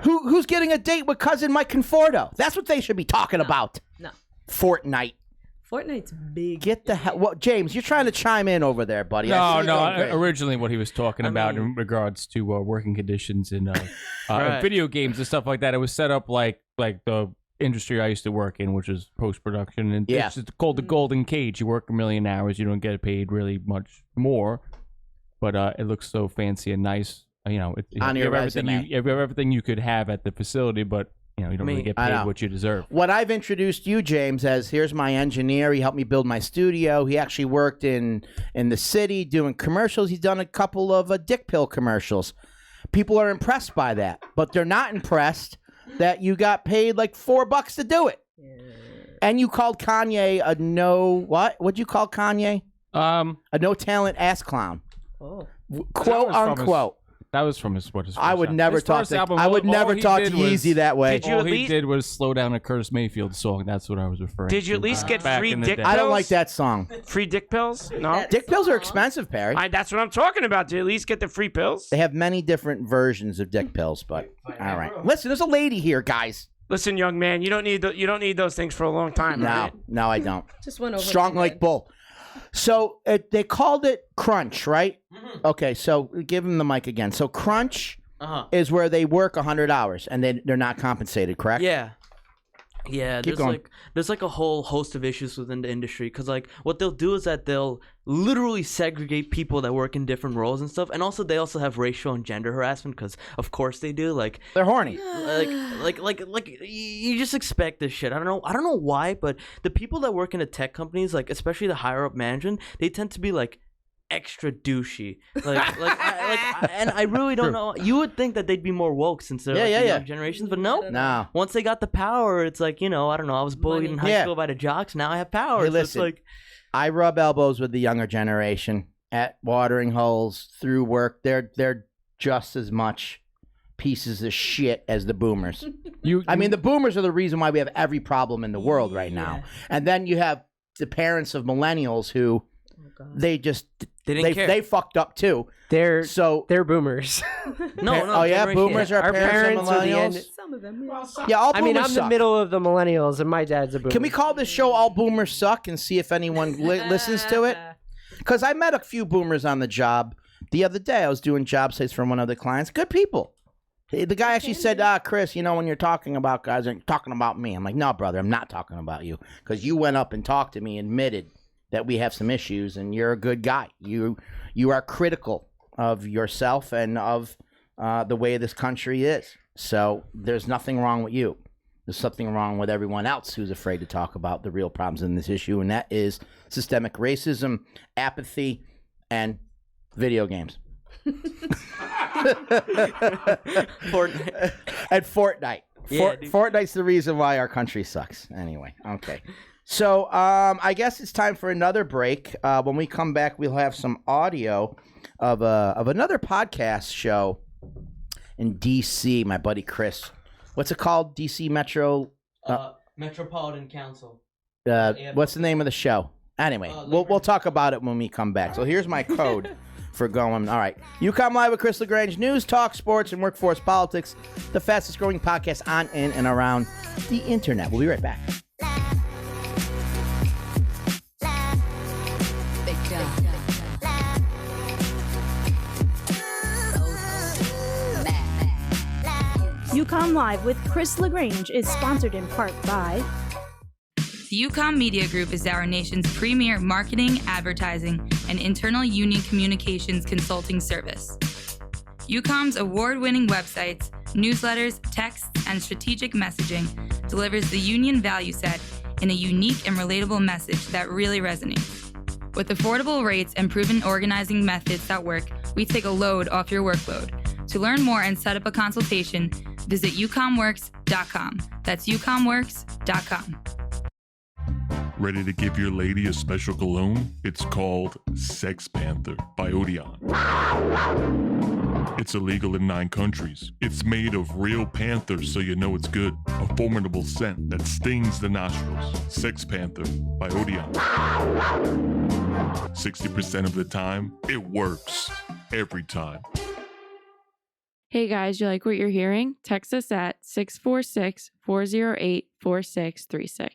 Speaker 2: Who's getting a date with cousin Mike Conforto? That's what they should be talking about.
Speaker 4: No.
Speaker 2: Fortnite.
Speaker 4: Fortnite's big.
Speaker 2: Get the hell. Well, James, you're trying to chime in over there, buddy.
Speaker 8: No. Originally, what he was talking about in regards to working conditions in video games and stuff like that, it was set up like the industry I used to work in, which is post-production, and it's called the golden cage. You work 1 million hours, you don't get paid really much more, but it looks so fancy and nice. On your resume, you have everything you could have at the facility, but you don't really get paid what you deserve.
Speaker 2: What I've introduced you, James, as here's my engineer. He helped me build my studio. He actually worked in the city doing commercials. He's done a couple of dick pill commercials. People are impressed by that, but they're not impressed that you got paid like $4 to do it. And you called Kanye a what'd you call Kanye? A no talent ass clown. Quote unquote.
Speaker 8: That was from his
Speaker 2: I would never talk to Yeezy that way.
Speaker 8: All he did was slow down a Curtis Mayfield song. That's what I was referring to.
Speaker 3: Did you at least get free dick pills?
Speaker 2: I don't like that song.
Speaker 3: Free dick pills? No.
Speaker 2: Dick pills are expensive, Perry.
Speaker 3: That's what I'm talking about. Did you at least get the free pills?
Speaker 2: They have many different versions of dick pills, but all right. Listen, there's a lady here, guys.
Speaker 3: Listen, young man, you don't need those things for a long time.
Speaker 2: No, I don't.
Speaker 4: Just went over.
Speaker 2: Strong like bull. So they called it Crunch, right? Mm-hmm. Okay, so give him the mic again. So Crunch is where they work 100 hours and they're not compensated, correct?
Speaker 6: Yeah.
Speaker 2: Keep going.
Speaker 6: There's a whole host of issues within the industry because what they'll do is that they'll literally segregate people that work in different roles and stuff, and they also have racial and gender harassment because of course they do.
Speaker 2: They're horny.
Speaker 6: Like you just expect this shit. I don't know why, but the people that work in the tech companies, especially the higher up management, they tend to be extra douchey, and I really don't know. You would think that they'd be more woke since they're the young generations, but no. Once they got the power, it's I don't know. I was bullied in high school by the jocks. Now I have power.
Speaker 2: Hey, listen, I rub elbows with the younger generation at watering holes through work. They're just as much pieces of shit as the boomers. The boomers are the reason why we have every problem in the world right now, and then you have the parents of millennials who. They fucked up too.
Speaker 5: They're boomers.
Speaker 2: Boomers are
Speaker 5: our
Speaker 2: parents of millennials.
Speaker 4: Some of them.
Speaker 2: All boomers
Speaker 5: I'm
Speaker 2: suck.
Speaker 5: the middle of the millennials, and my dad's a boomer.
Speaker 2: Can we call this show "All Boomers Suck" and see if anyone listens to it? Because I met a few boomers on the job the other day. I was doing job sites for one of the clients. Good people. The guy actually said, Chris, when you're talking about guys, you're talking about me. I'm like, no, brother, I'm not talking about you because you went up and talked to me, admitted that we have some issues, and you're a good guy. You are critical of yourself and of the way this country is. So there's nothing wrong with you. There's something wrong with everyone else who's afraid to talk about the real problems in this issue, and that is systemic racism, apathy, and video games.
Speaker 6: Fortnite.
Speaker 2: And Fortnite. Fortnite's the reason why our country sucks. Anyway, okay. So I guess it's time for another break. When we come back, we'll have some audio of another podcast show in D.C. My buddy Chris. What's it called? D.C. Metro?
Speaker 6: Metropolitan Council.
Speaker 2: What's the name of the show? Anyway, we'll talk about it when we come back. So here's my code for going. All right. UCOMM Live with Chris LaGrange. News, talk, sports, and workforce politics. The fastest growing podcast on, in, and around the internet. We'll be right back.
Speaker 15: UCOMM Live with Chris LaGrange is sponsored in part by
Speaker 1: The UCOMM Media Group is our nation's premier marketing, advertising, and internal union communications consulting service. UCOMM's award-winning websites, newsletters, texts, and strategic messaging delivers the union value set in a unique and relatable message that really resonates. With affordable rates and proven organizing methods that work, we take a load off your workload. To learn more and set up a consultation, visit ucommworks.com. That's ucommworks.com.
Speaker 15: Ready to give your lady a special cologne? It's called Sex Panther by Odeon. It's illegal in 9 countries. It's made of real panthers, so you know it's good. A formidable scent that stings the nostrils. Sex Panther by Odeon. 60% of the time, it works. Every time.
Speaker 16: Hey guys, you like what you're hearing? Text us at 646-408-4636.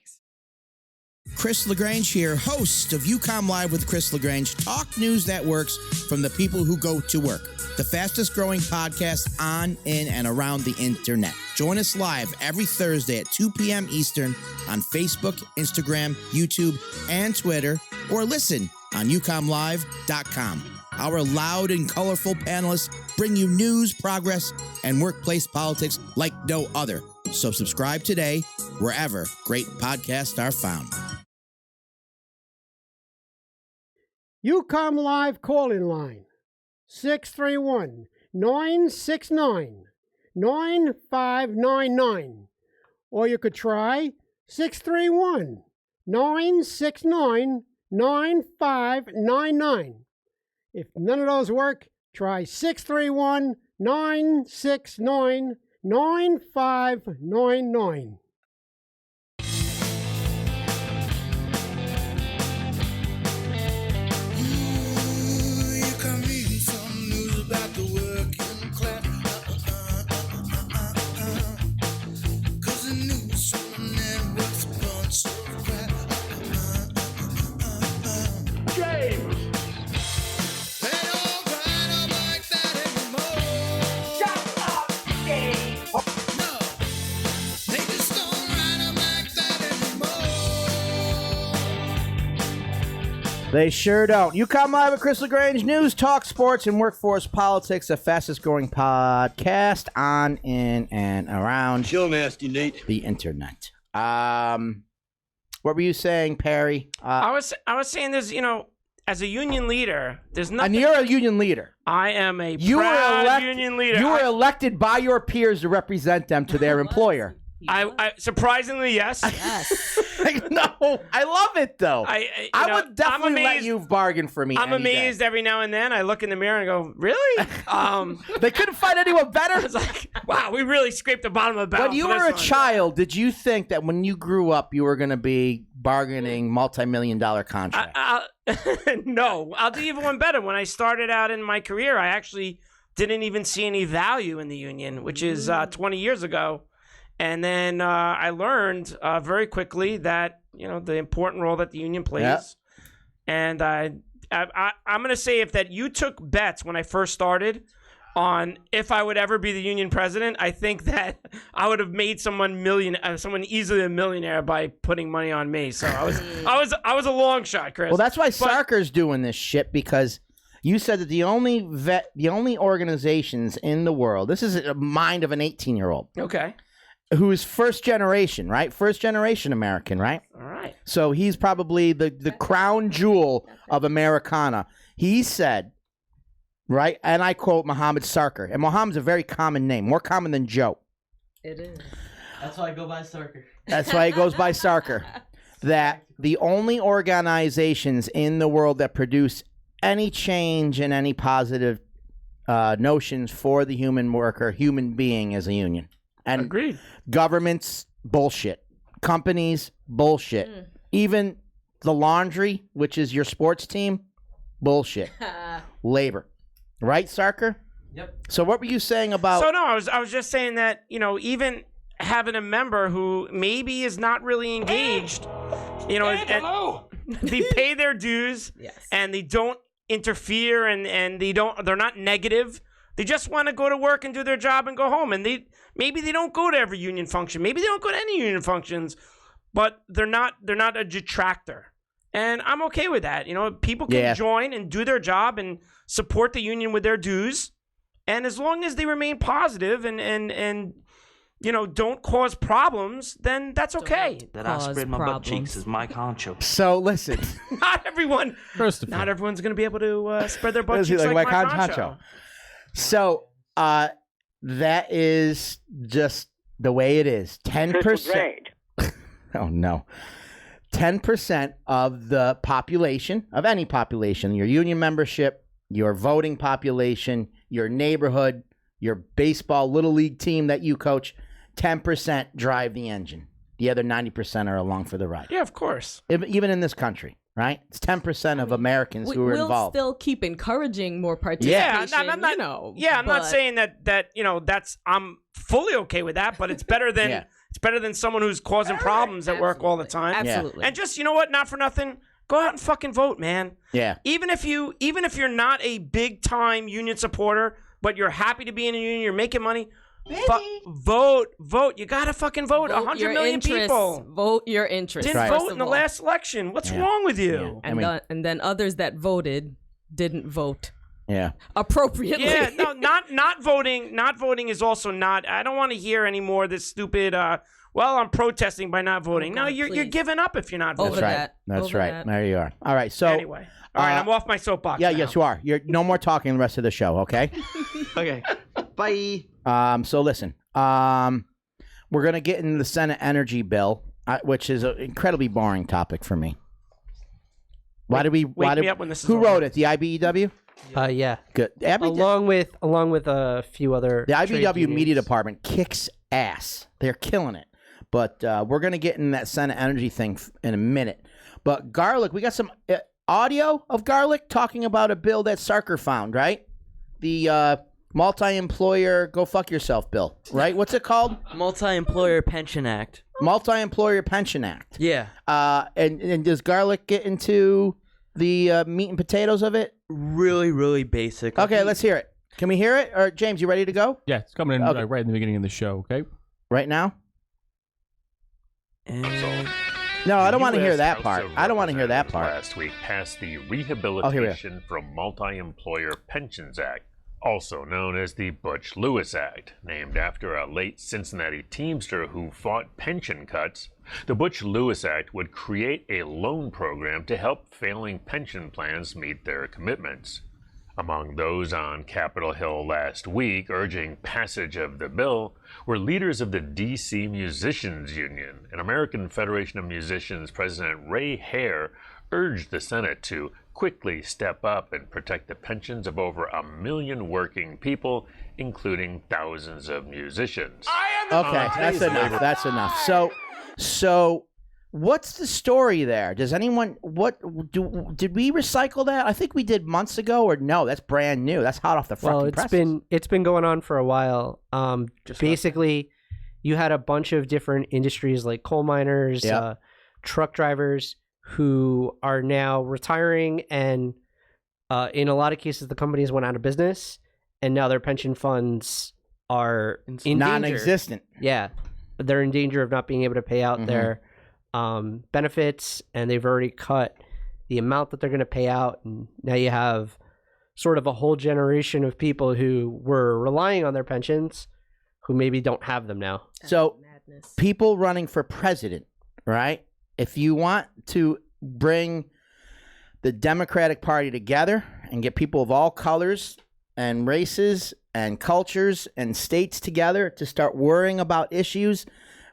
Speaker 2: Chris LaGrange here, host of UCOMM Live with Chris LaGrange. Talk news that works from the people who go to work. The fastest growing podcast on, in, and around the internet. Join us live every Thursday at 2 p.m. Eastern on Facebook, Instagram, YouTube, and Twitter, or listen on UCommLive.com. Our loud and colorful panelists bring you news, progress, and workplace politics like no other. So subscribe today wherever great podcasts are found.
Speaker 11: UCOMM Live call-in line, 631-969-9599. Or you could try 631-969-9599. If none of those work, try 631-969-9599.
Speaker 2: They sure don't. UCOMM Live with Chris LaGrange. News, talk, sports, and workforce politics. The fastest growing podcast on, in, and around the internet. What were you saying, Perry?
Speaker 3: I was saying there's, as a union leader, there's nothing.
Speaker 2: And you're a union leader.
Speaker 3: I am a proud union leader.
Speaker 2: You were elected by your peers to represent them to their employer.
Speaker 3: I surprisingly, yes.
Speaker 2: No, I love it though. I would definitely let you bargain for me.
Speaker 3: I'm amazed every now and then. I look in the mirror and go, "Really?"
Speaker 2: They couldn't find anyone better.
Speaker 3: I was like, "Wow, we really scraped the bottom of the barrel."
Speaker 2: When you were a child, did you think that when you grew up, you were going to be bargaining multi-million-dollar contracts?
Speaker 3: No, I'll do even one better. When I started out in my career, I actually didn't even see any value in the union, which is 20 years ago. And then I learned very quickly that, the important role that the union plays. Yep. And I'm going to say that you took bets when I first started on if I would ever be the union president, I think that I would have made someone easily a millionaire by putting money on me. So I was a long shot, Chris.
Speaker 2: Well, that's why Sarker's doing this shit, because you said that the only organizations in the world, this is a mind of an 18-year-old.
Speaker 3: Okay.
Speaker 2: Who is first generation, right? First generation American, right?
Speaker 3: All right.
Speaker 2: So he's probably the crown jewel of Americana. He said, right, and I quote Mohammed Sarker, and Mohammed's a very common name, more common than Joe.
Speaker 4: It is.
Speaker 6: That's why I go by Sarker.
Speaker 2: That's why he goes by Sarker. That the only organizations in the world that produce any change and any positive notions for the human worker, human being, is a union. And
Speaker 3: agreed.
Speaker 2: Governments, bullshit. Companies, bullshit. Even the laundry, which is your sports team, bullshit. Labor. Right, Sarker?
Speaker 6: Yep.
Speaker 2: So what were you saying about...
Speaker 3: So no, I was just saying that, even having a member who maybe is not really engaged, and they pay their dues, yes, and they don't interfere, and they're not negative. They just want to go to work and do their job and go home. And maybe they don't go to every union function. Maybe they don't go to any union functions. but they're not a detractor. And I'm okay with that. You know, people can join and do their job and support the union with their dues. And as long as they remain positive and you know, don't cause problems, then that's okay.
Speaker 6: That I spread my butt cheeks is my honcho.
Speaker 2: So listen,
Speaker 3: not everyone's going to be able to spread their butt cheeks like my honcho.
Speaker 2: So that is just the way it is. 10%. Oh no. 10% of the population, of any population, your union membership, your voting population, your neighborhood, your baseball little league team that you coach, 10% drive the engine. The other 90% are along for the ride.
Speaker 3: Yeah, of course.
Speaker 2: Even in this country, right? It's 10% of Americans who are involved.
Speaker 4: We'll still keep encouraging more participation.
Speaker 3: I'm not saying that you know, I'm fully okay with that, but it's better than it's better than someone who's causing problems at work all the time.
Speaker 4: Absolutely.
Speaker 3: And just, you know what, not for nothing, go out and fucking vote, man.
Speaker 2: Yeah.
Speaker 3: Even if you're not a big time union supporter, but you're happy to be in a union, you're making money, vote. You gotta fucking vote. 100 million people.
Speaker 4: Vote your interest.
Speaker 3: Didn't vote in the last election. What's wrong with you?
Speaker 4: Yeah. And then others that voted didn't vote.
Speaker 2: Yeah.
Speaker 4: Appropriately.
Speaker 3: Yeah, no, not voting. Not voting is also not. I don't want to hear any more of this stupid. Well, I'm protesting by not voting. No, you're giving up if you're not voting.
Speaker 2: That's right. There you are. All right. So
Speaker 3: anyway, all right. I'm off my soapbox.
Speaker 2: Yeah.
Speaker 3: now.
Speaker 2: Yes, you are. You're no more talking the rest of the show. Okay.
Speaker 6: Okay. Bye.
Speaker 2: So listen. We're gonna get into the Senate energy bill, which is an incredibly boring topic for me.
Speaker 3: Wake me up when this is
Speaker 2: who
Speaker 3: over.
Speaker 2: wrote it? The IBEW.
Speaker 5: Yeah.
Speaker 2: Good.
Speaker 5: Along with a few other.
Speaker 2: The
Speaker 5: trade
Speaker 2: IBEW
Speaker 5: unions.
Speaker 2: media department kicks ass. They're killing it. But we're going to get in that Senate energy thing in a minute. But Garlic, we got some audio of Garlic talking about a bill that Sarker found, right? The multi-employer go fuck yourself bill, right? What's it called?
Speaker 6: Multi-Employer Pension Act.
Speaker 2: Multi-Employer Pension Act.
Speaker 6: Yeah.
Speaker 2: And does Garlic get into the meat and potatoes of it?
Speaker 6: Really, really basic.
Speaker 2: Okay, let's hear it. Can we hear it? Or James, you ready to go?
Speaker 8: Yeah, it's coming in right in the beginning of the show, okay?
Speaker 2: Right now?
Speaker 6: And...
Speaker 2: No, I don't want to hear that part. I don't want to hear that part.
Speaker 17: Last week passed the Rehabilitation from Multi-Employer Pensions Act, also known as the Butch-Lewis Act, named after a late Cincinnati Teamster who fought pension cuts. The Butch-Lewis Act would create a loan program to help failing pension plans meet their commitments. Among those on Capitol Hill last week urging passage of the bill were leaders of the D.C. Musicians Union. And American Federation of Musicians President Ray Hare urged the Senate to quickly step up and protect the pensions of over 1 million working people, including thousands of musicians.
Speaker 2: Okay, that's enough. That's enough. So what's the story there? Does anyone did we recycle that? I think we did months ago, or no? That's brand new. That's hot off the fucking presses.
Speaker 5: It's been going on for a while. Basically, you had a bunch of different industries like coal miners, truck drivers who are now retiring, and in a lot of cases, the companies went out of business, and now their pension funds are in
Speaker 2: non-existent.
Speaker 5: Danger. Yeah, they're in danger of not being able to pay out their benefits, and they've already cut the amount that they're going to pay out, and now you have sort of a whole generation of people who were relying on their pensions who maybe don't have them now.
Speaker 2: So people running for president, right? If you want to bring the Democratic Party together and get people of all colors and races and cultures and states together to start worrying about issues,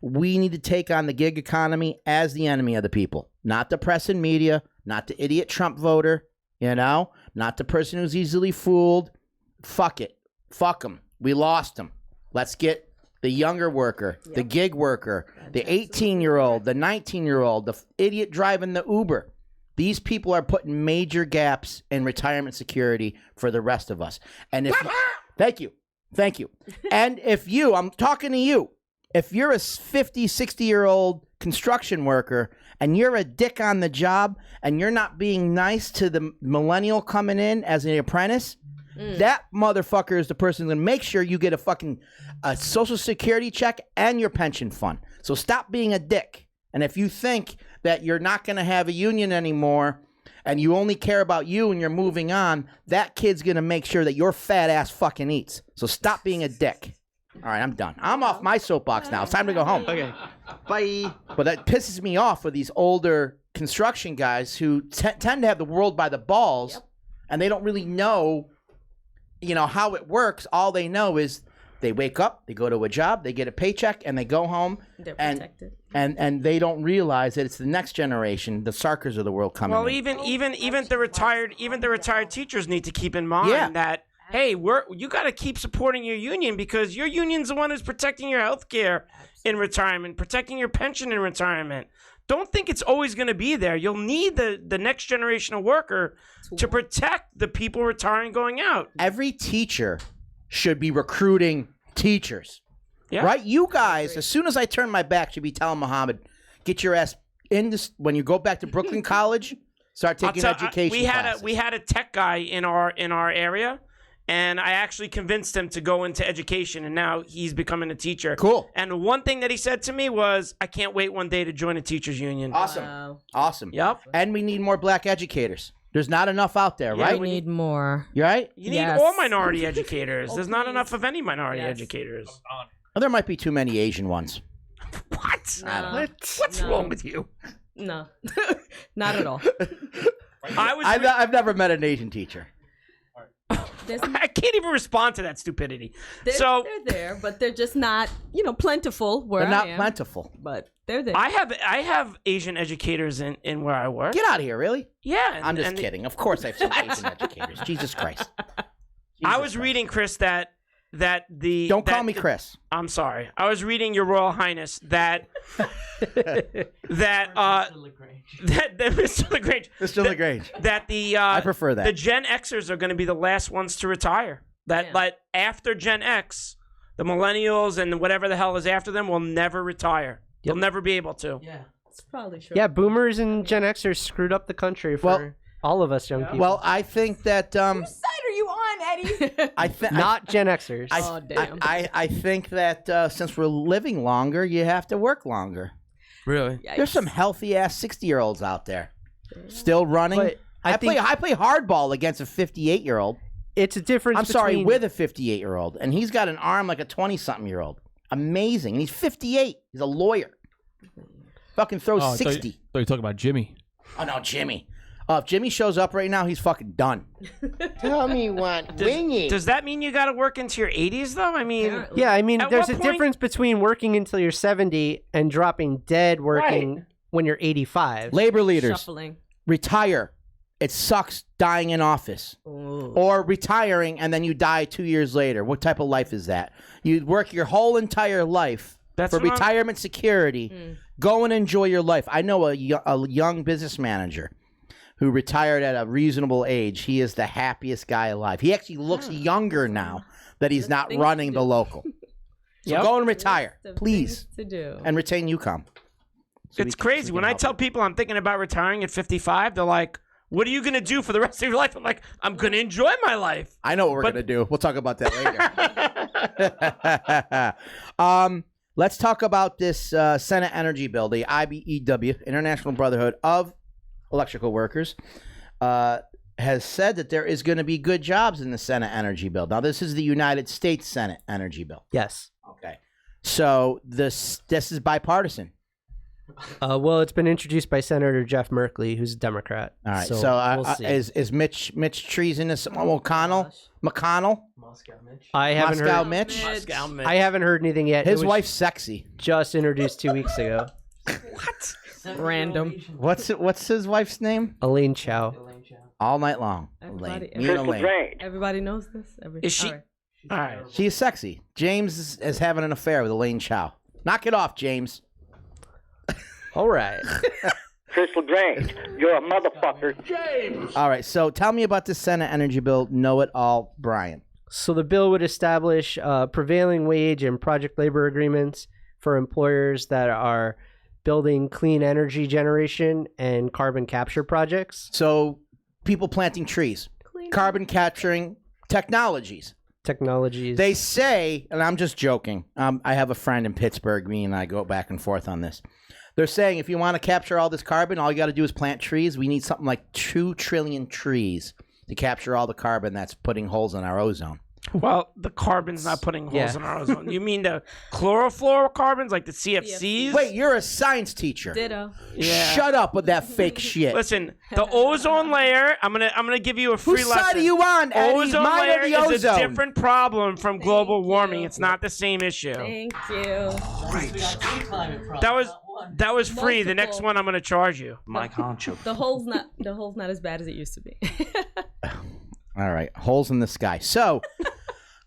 Speaker 2: we need to take on the gig economy as the enemy of the people, not the press and media, not the idiot Trump voter, not the person who's easily fooled. Fuck it. Fuck them. We lost them. Let's get the younger worker, the gig worker, the 18-year-old, the 19-year-old, the idiot driving the Uber. These people are putting major gaps in retirement security for the rest of us. And if thank you. And if I'm talking to you, if you're a 50, 60-year-old construction worker and you're a dick on the job and you're not being nice to the millennial coming in as an apprentice, that motherfucker is the person who's going to make sure you get a Social Security check and your pension fund. So stop being a dick And if you think that you're not going to have a union anymore and you only care about you and you're moving on, that kid's going to make sure that your fat ass fucking eats. So stop being a dick. All right, I'm done. I'm off my soapbox now. It's time to go home.
Speaker 6: Okay. Bye.
Speaker 2: But that pisses me off with these older construction guys who tend to have the world by the balls, and they don't really know, how it works. All they know is they wake up, they go to a job, they get a paycheck, and they go home.
Speaker 4: They're protected.
Speaker 2: And they don't realize that it's the next generation, the Sarkers of the world coming.
Speaker 3: Well,
Speaker 2: in.
Speaker 3: even the retired teachers need to keep in mind that, hey, you got to keep supporting your union, because your union's the one who's protecting your health care in retirement, protecting your pension in retirement. Don't think it's always going to be there. You'll need the next generation of worker to protect the people retiring, going out.
Speaker 2: Every teacher should be recruiting teachers.
Speaker 3: Yeah.
Speaker 2: Right? You guys, as soon as I turn my back, should be telling Muhammad, get your ass in this, when you go back to Brooklyn College, start taking education classes.
Speaker 3: We had a tech guy in our area, and I actually convinced him to go into education, and now he's becoming a teacher.
Speaker 2: Cool.
Speaker 3: And one thing that he said to me was, I can't wait one day to join a teachers union.
Speaker 2: Awesome.
Speaker 4: Wow.
Speaker 2: Awesome.
Speaker 3: Yep.
Speaker 2: And we need more black educators. There's not enough out there, right?
Speaker 4: We need more.
Speaker 2: You right?
Speaker 3: You need all minority educators. There's not enough of any minority educators.
Speaker 2: Well, there might be too many Asian ones.
Speaker 3: What?
Speaker 4: No.
Speaker 3: What's wrong with you?
Speaker 4: No, not at all.
Speaker 2: I've never met an Asian teacher.
Speaker 3: I can't even respond to that stupidity.
Speaker 4: They're there, but they're just not, plentiful where
Speaker 2: They're not
Speaker 4: I am.
Speaker 2: plentiful.
Speaker 4: But they're there.
Speaker 3: I have Asian educators in where I work.
Speaker 2: Get out of here, really?
Speaker 3: Yeah.
Speaker 2: I'm just kidding. Of course I've seen Asian educators. Jesus Christ.
Speaker 3: I was reading, Chris, that the...
Speaker 2: Don't call me Chris.
Speaker 3: I'm sorry. I was reading, Your Royal Highness, that Mr. LaGrange.
Speaker 2: Mr. LaGrange.
Speaker 3: That the...
Speaker 2: I prefer that.
Speaker 3: The Gen Xers are going to be the last ones to retire. That after Gen X, the millennials and whatever the hell is after them will never retire. They'll never be able to.
Speaker 6: Yeah.
Speaker 4: It's probably true.
Speaker 5: Yeah, boomers and Gen Xers screwed up the country for all of us young people.
Speaker 2: Well, I think that...
Speaker 18: Whose side are you on, Eddie?
Speaker 5: Not Gen Xers.
Speaker 4: Oh, damn.
Speaker 2: I think that since we're living longer, you have to work longer.
Speaker 6: Really?
Speaker 2: There's some healthy-ass 60-year-olds out there still running.
Speaker 5: But
Speaker 2: I play hardball against a 58-year-old.
Speaker 5: It's a difference.
Speaker 2: I'm sorry, with a 58-year-old, and he's got an arm like a 20-something-year-old. Amazing. And he's 58. He's a lawyer. Fucking throws 60.
Speaker 8: So you're talking about Jimmy.
Speaker 2: Oh, no, Jimmy. If Jimmy shows up right now, he's fucking done.
Speaker 18: Tell me what, wingy.
Speaker 3: Does that mean you got to work into your 80s, though? I mean...
Speaker 5: Yeah, I mean,
Speaker 3: at
Speaker 5: there's
Speaker 3: what
Speaker 5: a
Speaker 3: point-
Speaker 5: difference between working until you're 70 and dropping dead working when you're 85.
Speaker 2: Labor leaders,
Speaker 4: Shuffling.
Speaker 2: retire. It sucks dying in office.
Speaker 4: Ooh.
Speaker 2: Or retiring and then you die 2 years later. What type of life is that? You work your whole entire life for
Speaker 3: what I'm-
Speaker 2: retirement security. Go and enjoy your life. I know a young business manager who retired at a reasonable age. He is the happiest guy alive. He actually looks younger now that he's not
Speaker 4: things
Speaker 2: running
Speaker 4: to
Speaker 2: the
Speaker 4: do.
Speaker 2: local. So go and retire,
Speaker 4: List of
Speaker 2: please,
Speaker 4: things to do.
Speaker 2: and retain UCOMM.
Speaker 3: It's crazy. When I tell people I'm thinking about retiring at 55, they're like, what are you going to do for the rest of your life? I'm like, I'm going to enjoy my life.
Speaker 2: I know what we're going to do. We'll talk about that later. Let's talk about this Senate Energy Bill, the IBEW, International Brotherhood of Electrical Workers, has said that there is going to be good jobs in the Senate Energy Bill. Now, this is the United States Senate Energy Bill.
Speaker 5: Yes.
Speaker 2: Okay. So this is bipartisan.
Speaker 5: Well, it's been introduced by Senator Jeff Merkley, who's a Democrat.
Speaker 2: All right.
Speaker 5: So,
Speaker 2: So,
Speaker 5: we'll see.
Speaker 2: is Mitch treasonous? McConnell?
Speaker 6: Moscow Mitch.
Speaker 5: I haven't
Speaker 2: Moscow
Speaker 5: heard.
Speaker 2: Mitch?
Speaker 3: Moscow Mitch.
Speaker 5: I haven't heard anything yet.
Speaker 2: His
Speaker 5: It was
Speaker 2: wife's sexy.
Speaker 5: just introduced 2 weeks ago.
Speaker 3: What?
Speaker 4: Random.
Speaker 2: What's his wife's name?
Speaker 5: Elaine Chow.
Speaker 2: all night long.
Speaker 4: Everybody,
Speaker 2: Elaine. Me and Elaine.
Speaker 4: everybody knows this.
Speaker 3: Is she?
Speaker 4: All
Speaker 3: All right.
Speaker 2: She is sexy. James is having an affair with Elaine Chow. Knock it off, James.
Speaker 5: All right.
Speaker 19: Chris LaGrange, you're a motherfucker. James!
Speaker 2: All right, so tell me about the Senate Energy Bill. Know it all, Brian.
Speaker 5: So the bill would establish prevailing wage and project labor agreements for employers that are building clean energy generation and carbon capture projects.
Speaker 2: So people planting trees, carbon capturing technologies. They say, and I'm just joking. I have a friend in Pittsburgh. Me and I go back and forth on this. They're saying if you want to capture all this carbon, all you got to do is plant trees. We need something like 2 trillion trees to capture all the carbon that's putting holes in our ozone.
Speaker 3: Well, the carbon's not putting holes in our ozone. You mean the chlorofluorocarbons, like the CFCs?
Speaker 2: Wait, you're a science teacher.
Speaker 4: Ditto.
Speaker 3: Yeah.
Speaker 2: Shut up with that fake shit.
Speaker 3: Listen, the ozone layer. I'm gonna give you a free
Speaker 2: Whose
Speaker 3: lesson.
Speaker 2: side are you on, Eddie?
Speaker 3: Ozone
Speaker 2: Mine
Speaker 3: layer
Speaker 2: or the
Speaker 3: is a
Speaker 2: ozone?
Speaker 3: different problem from global warming. It's not the same issue.
Speaker 4: Thank you.
Speaker 3: That was free. The next one I'm gonna charge you.
Speaker 6: Mike Honcho.
Speaker 4: The hole's not as bad as it used to be.
Speaker 2: All right, holes in the sky. So,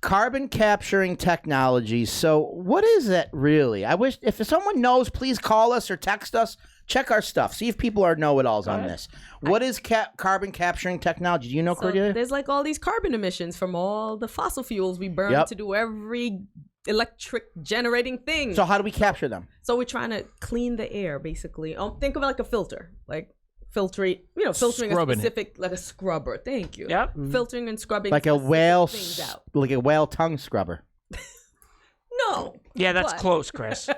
Speaker 2: carbon capturing technology. So, what is that really? I wish if someone knows, please call us or text us. Check our stuff. See if people are know-it-alls on this. What is carbon capturing technology? Do you know, Cordelia?
Speaker 4: There's like all these carbon emissions from all the fossil fuels we burn to do every electric generating thing.
Speaker 2: So, how do we capture them?
Speaker 4: So we're trying to clean the air, basically. Think of it like a filter, filtering a specific, like a scrubber. Thank you.
Speaker 3: Yep.
Speaker 4: Filtering and scrubbing
Speaker 2: Like a whale,
Speaker 4: things out.
Speaker 2: like a whale tongue scrubber.
Speaker 4: No.
Speaker 3: Yeah, that's
Speaker 4: But-
Speaker 3: close, Chris.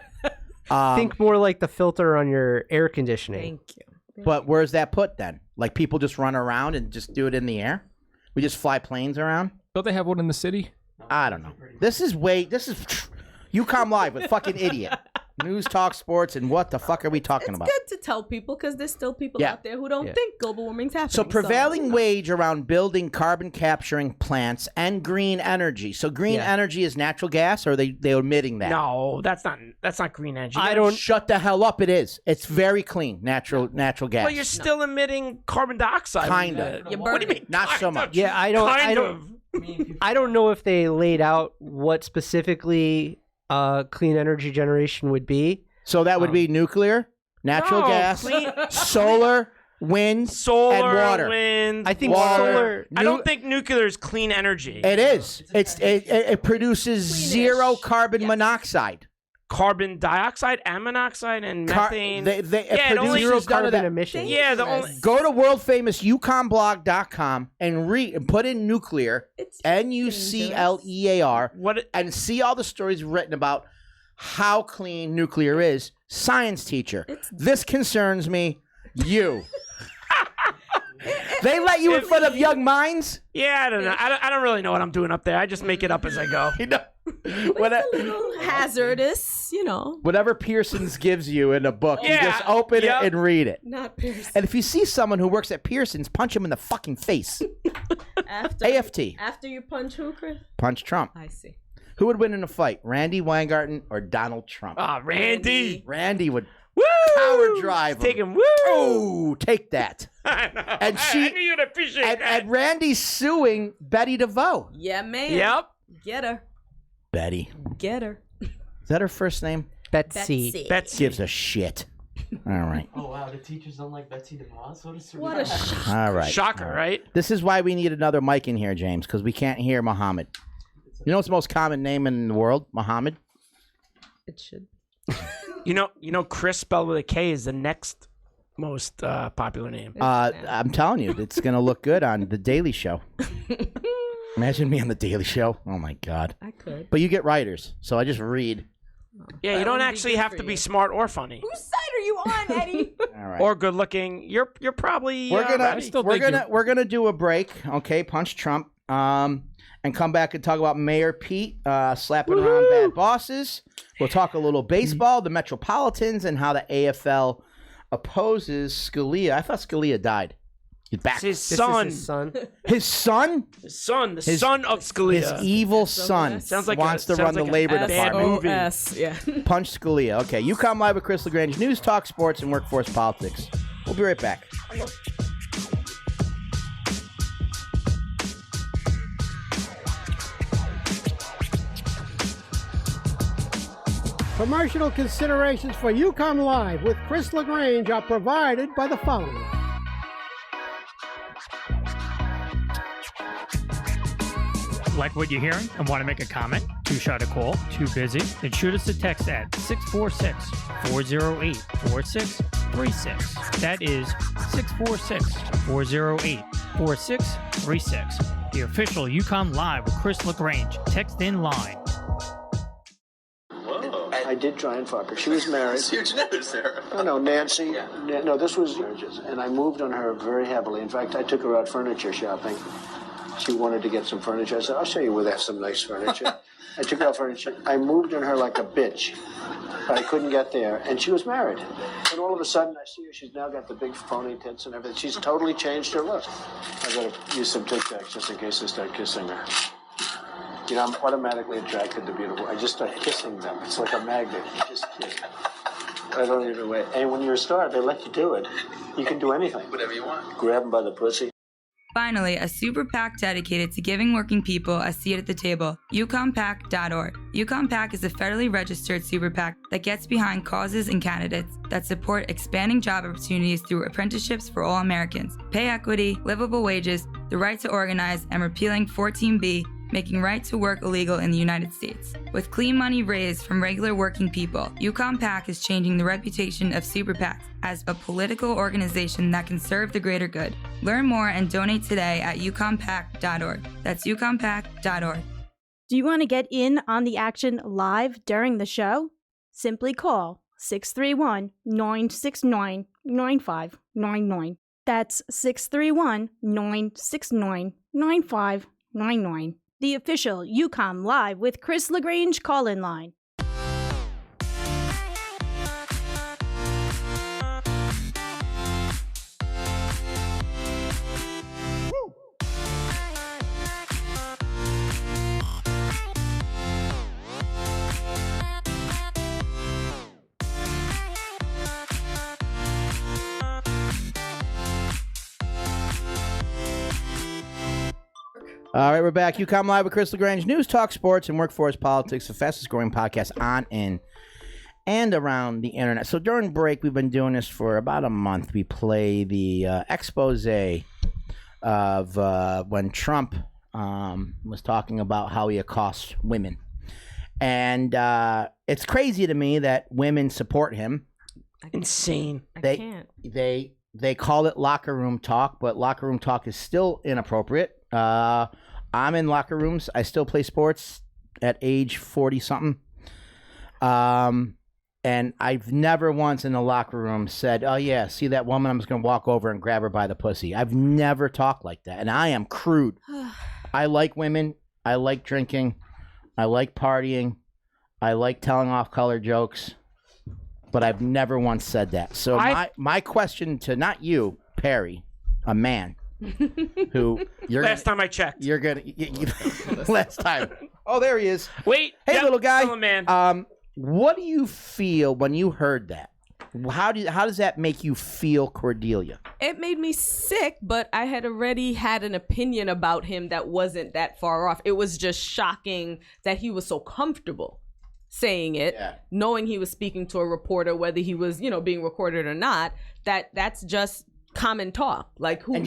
Speaker 5: Think more like the filter on your air conditioning.
Speaker 4: Thank you.
Speaker 2: But where's that put then? Like people just run around and just do it in the air? We just fly planes around?
Speaker 8: Don't they have one in the city?
Speaker 2: I don't know. This is UCOMM Live with fucking idiot. News, talk, sports, and what the fuck are we talking about?
Speaker 4: Good to tell people because there's still people out there who don't think global warming's happening.
Speaker 2: So prevailing wage around building carbon capturing plants and green energy. So green energy is natural gas, or are they omitting that?
Speaker 3: No, that's not green energy.
Speaker 2: I don't shut the hell up. It is. It's very clean, natural gas.
Speaker 3: Well, you're still emitting carbon dioxide.
Speaker 2: Kind of.
Speaker 3: What do you mean?
Speaker 2: Not so much.
Speaker 5: Yeah, I don't know if they laid out what specifically clean energy generation would be.
Speaker 2: So that would be nuclear, natural gas, solar, wind, and water.
Speaker 3: Wind,
Speaker 5: I think
Speaker 2: water.
Speaker 5: solar.
Speaker 3: I don't think nuclear is clean energy.
Speaker 2: It is. It produces zero carbon monoxide.
Speaker 3: Carbon dioxide and monoxide and methane.
Speaker 2: It
Speaker 3: it only
Speaker 2: produces
Speaker 3: uses
Speaker 2: none of that.
Speaker 5: emissions.
Speaker 3: Yeah, the only
Speaker 2: Go to world famous UCOMMblog.com and put in nuclear, NUCLEAR, and see all the stories written about how clean nuclear is. Science teacher. This concerns me. You. They let you in front of young minds?
Speaker 3: Yeah, I don't know. I don't really know what I'm doing up there. I just make it up as I go.
Speaker 4: It's a little hazardous,
Speaker 2: Whatever Pearson's gives you in a book, you just open it and read it.
Speaker 4: Not Pearson.
Speaker 2: And if you see someone who works at Pearson's, punch him in the fucking face. AFT.
Speaker 4: After you punch who, Chris?
Speaker 2: Punch Trump.
Speaker 4: I see.
Speaker 2: Who would win in a fight, Randy Weingarten or Donald Trump?
Speaker 3: Randy.
Speaker 2: Randy would
Speaker 3: Woo!
Speaker 2: power drive him.
Speaker 3: Take him. Woo!
Speaker 2: Oh, take that.
Speaker 3: I know.
Speaker 2: And
Speaker 3: I knew you'd appreciate that.
Speaker 2: And Randy's suing Betty DeVoe.
Speaker 4: Yeah, man.
Speaker 3: Yep.
Speaker 4: Get her.
Speaker 2: Betty.
Speaker 4: Get her.
Speaker 2: Is that her first name?
Speaker 5: Betsy.
Speaker 2: Gives a shit. All right.
Speaker 6: Oh wow, the teachers don't like Betsy DeVos.
Speaker 4: What a shock.
Speaker 2: All right.
Speaker 3: Shocker, right?
Speaker 2: This is why we need another mic in here, James, because we can't hear Muhammad. You know what's the most common name in the world? Muhammad?
Speaker 4: It should.
Speaker 3: You know, Chris spelled with a K is the next most popular name.
Speaker 2: I'm telling you, it's going to look good on The Daily Show. Imagine me on The Daily Show. Oh, my God.
Speaker 4: I could.
Speaker 2: But you get writers, so I just read.
Speaker 3: Yeah, you don't actually have to be smart or funny.
Speaker 18: Whose side are you on, Eddie?
Speaker 2: All right.
Speaker 3: Or good looking. You're probably
Speaker 2: we're gonna do a break, okay? Punch Trump, and come back and talk about Mayor Pete slapping around bad bosses. We'll talk a little baseball, the Metropolitans, and how the AFL opposes Scalia. I thought Scalia died. He's back.
Speaker 3: His son.
Speaker 5: His son.
Speaker 2: His son?
Speaker 3: The son of Scalia.
Speaker 2: His evil son
Speaker 3: Sounds like
Speaker 2: wants to run the labor department.
Speaker 4: Yeah.
Speaker 2: Punch Scalia. Okay, you come live with Chris LaGrange. News, talk, sports, and workforce politics. We'll be right back.
Speaker 11: Promotional considerations for UCOMM Live with Chris LaGrange are provided by the following.
Speaker 20: Like what you're hearing and want to make a comment? Too shy to call? Too busy? Then shoot us a text at 646-408-4636. That is 646-408-4636. The official UCOMM Live with Chris LaGrange. Text in line.
Speaker 21: I did try and fuck her. She was married.
Speaker 22: It's huge news, Sarah.
Speaker 21: No, Nancy. No, this was marriages, and I moved on her very heavily. In fact, I took her out furniture shopping. She wanted to get some furniture. I said, I'll show you where they have some nice furniture. I took her out furniture. I moved on her like a bitch, but I couldn't get there, and she was married. And all of a sudden, I see her. She's now got the big phony tits and everything. She's totally changed her look. I got to use some Tic Tacs just in case I start kissing her. You know, I'm automatically attracted to beautiful. I just start kissing them. It's like a magnet. You just kiss. I don't even wait. And when you're a star, they let you do it. You can do anything.
Speaker 22: Whatever you want.
Speaker 21: Grab them by the pussy.
Speaker 1: Finally, a super PAC dedicated to giving working people a seat at the table, UCOMMPAC.org. UCOMM PAC is a federally registered super PAC that gets behind causes and candidates that support expanding job opportunities through apprenticeships for all Americans, pay equity, livable wages, the right to organize, and repealing 14B, making right to work illegal in the United States. With clean money raised from regular working people, UCOMM PAC is changing the reputation of super PACs as a political organization that can serve the greater good. Learn more and donate today at UCOMMPAC.org. That's UCOMMPAC.org.
Speaker 23: Do you want to get in on the action live during the show? Simply call 631-969-9599. That's 631-969-9599. The official UCOMM Live with Chris LaGrange call-in line.
Speaker 2: All right, we're back. UCOMM Live with Chris LaGrange. News, talk, sports, and workforce politics, the fastest growing podcast on, in, and around the internet. So during break, we've been doing this for about a month. We play the expose of when Trump was talking about how he accosts women. And it's crazy to me that women support him.
Speaker 3: Insane.
Speaker 2: I can't. They call it locker room talk, but locker room talk is still inappropriate. I'm in locker rooms. I still play sports at age 40-something. And I've never once in the locker room said, oh, yeah, see that woman? I'm just going to walk over and grab her by the pussy. I've never talked like that. And I am crude. I like women. I like drinking. I like partying. I like telling off-color jokes. But I've never once said that. So my question to not you, Perry, a man, who you're
Speaker 3: last time I checked.
Speaker 2: You're gonna last time. Oh, there he is.
Speaker 3: Wait.
Speaker 2: Hey, little guy.
Speaker 3: Still a man.
Speaker 2: What do you feel when you heard that? How does that make you feel, Cordelia?
Speaker 4: It made me sick, but I had already had an opinion about him that wasn't that far off. It was just shocking that he was so comfortable saying it, knowing he was speaking to a reporter, whether he was, being recorded or not. That's just common talk. Like who,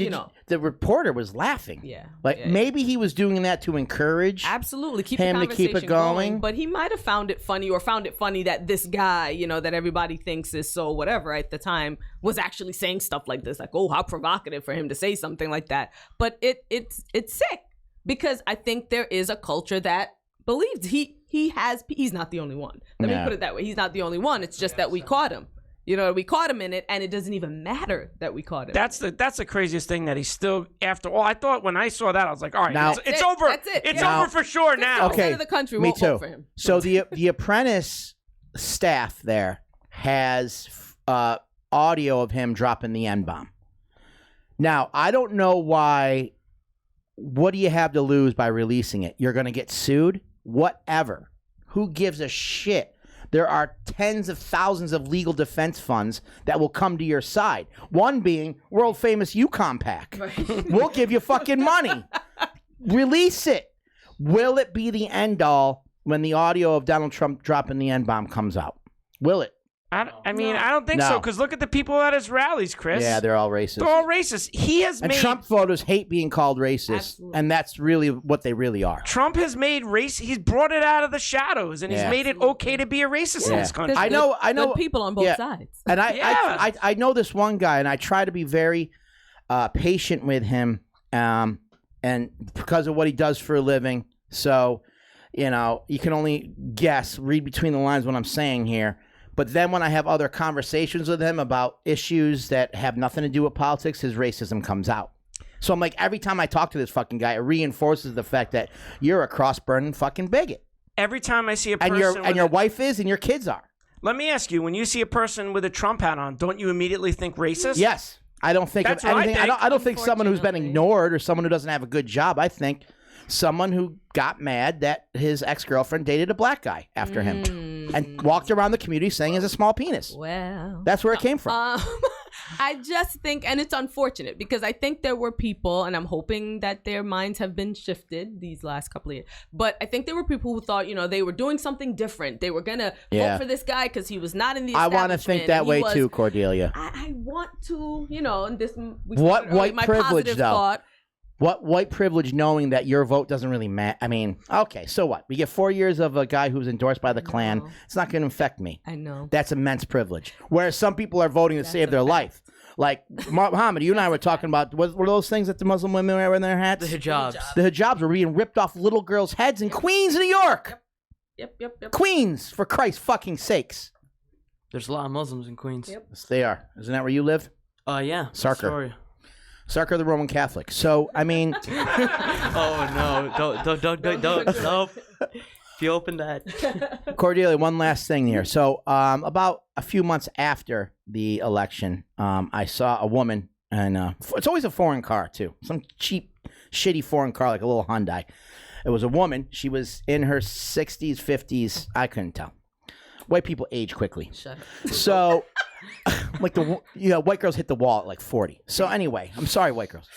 Speaker 2: the reporter was laughing.
Speaker 4: Yeah.
Speaker 2: Maybe he was doing that to encourage
Speaker 4: absolutely keep
Speaker 2: him
Speaker 4: the
Speaker 2: to keep it going.
Speaker 4: But he might have found it funny, or found it funny that this guy, that everybody thinks is so whatever at the time, was actually saying stuff like this. Like, oh, how provocative for him to say something like that. But it's sick, because I think there is a culture that believes he's not the only one. Let me put it that way. He's not the only one. It's just that we caught him. We caught him in it, and it doesn't even matter that we caught him.
Speaker 3: That's the craziest thing, that he's still, after all. I thought when I saw that, I was like, all right,
Speaker 2: now,
Speaker 3: it's over.
Speaker 4: That's it.
Speaker 3: It's over for sure now.
Speaker 2: Okay,
Speaker 4: of the country
Speaker 2: me
Speaker 4: won't
Speaker 2: too.
Speaker 4: vote for him.
Speaker 2: So the Apprentice staff there has audio of him dropping the N-bomb. Now, I don't know why. What do you have to lose by releasing it? You're going to get sued? Whatever. Who gives a shit? There are tens of thousands of legal defense funds that will come to your side. One being world famous UCOMM PAC. Right. We'll give you fucking money. Release it. Will it be the end all when the audio of Donald Trump dropping the N-bomb comes out? Will it?
Speaker 3: I don't think so, because look at the people at his rallies, Chris.
Speaker 2: Yeah, they're all racist.
Speaker 3: They're all racist. He has
Speaker 2: and
Speaker 3: made...
Speaker 2: Trump voters hate being called racist,
Speaker 4: absolutely.
Speaker 2: And that's really what they really are.
Speaker 3: Trump has made race... He's brought it out of the shadows, and he's made it okay to be a racist in this country.
Speaker 2: I know.
Speaker 4: Good people on both sides.
Speaker 2: And I know this one guy, and I try to be very patient with him, and because of what he does for a living. So, you know, you can only guess, read between the lines what I'm saying here. But then when I have other conversations with him about issues that have nothing to do with politics, his racism comes out. So I'm like, every time I talk to this fucking guy, it reinforces the fact that you're a cross-burning fucking bigot.
Speaker 3: Every time I see a person...
Speaker 2: And your wife is, and your kids are.
Speaker 3: Let me ask you, when you see a person with a Trump hat on, don't you immediately think racist?
Speaker 2: Yes. I don't think
Speaker 3: That's
Speaker 2: of
Speaker 3: what I
Speaker 2: anything.
Speaker 3: think.
Speaker 2: I don't think someone who's been ignored or someone who doesn't have a good job. I think someone who got mad that his ex-girlfriend dated a black guy after him and walked around the community saying he has a small penis.
Speaker 4: Well,
Speaker 2: that's where it came from.
Speaker 4: I just think, and it's unfortunate because I think there were people, and I'm hoping that their minds have been shifted these last couple of years, but I think there were people who thought, you know, they were doing something different. They were going to vote for this guy because he was not in the establishment.
Speaker 2: I want to think that way too, Cordelia.
Speaker 4: I want to, you know, and this...
Speaker 2: What white privilege, though?
Speaker 4: Thought,
Speaker 2: what white privilege knowing that your vote doesn't really matter? I mean, okay, so what? We get 4 years of a guy who's endorsed by the Klan. It's not going to affect me.
Speaker 4: I know.
Speaker 2: That's immense privilege. Whereas some people are voting to save their life. Like, Muhammad, you and I were talking about, what were those things that the Muslim women wear in their hats?
Speaker 6: The hijabs.
Speaker 2: The hijabs were being ripped off little girls' heads in Queens, New York.
Speaker 4: Yep.
Speaker 2: Queens, for Christ's fucking sakes.
Speaker 6: There's a lot of Muslims in Queens.
Speaker 2: Yes, they are. Isn't that where you live?
Speaker 6: Yeah.
Speaker 2: Sarker.
Speaker 6: Astoria.
Speaker 2: Sarker, the Roman Catholic. So, I mean...
Speaker 6: Oh, no. Don't. If you open that.
Speaker 2: Cordelia, one last thing here. So, about a few months after the election, I saw a woman, and it's always a foreign car, too. Some cheap, shitty foreign car, like a little Hyundai. It was a woman. She was in her 60s, 50s. I couldn't tell. White people age quickly.
Speaker 4: Shut
Speaker 2: up. So... like white girls hit the wall at like 40. So anyway, I'm sorry, white girls.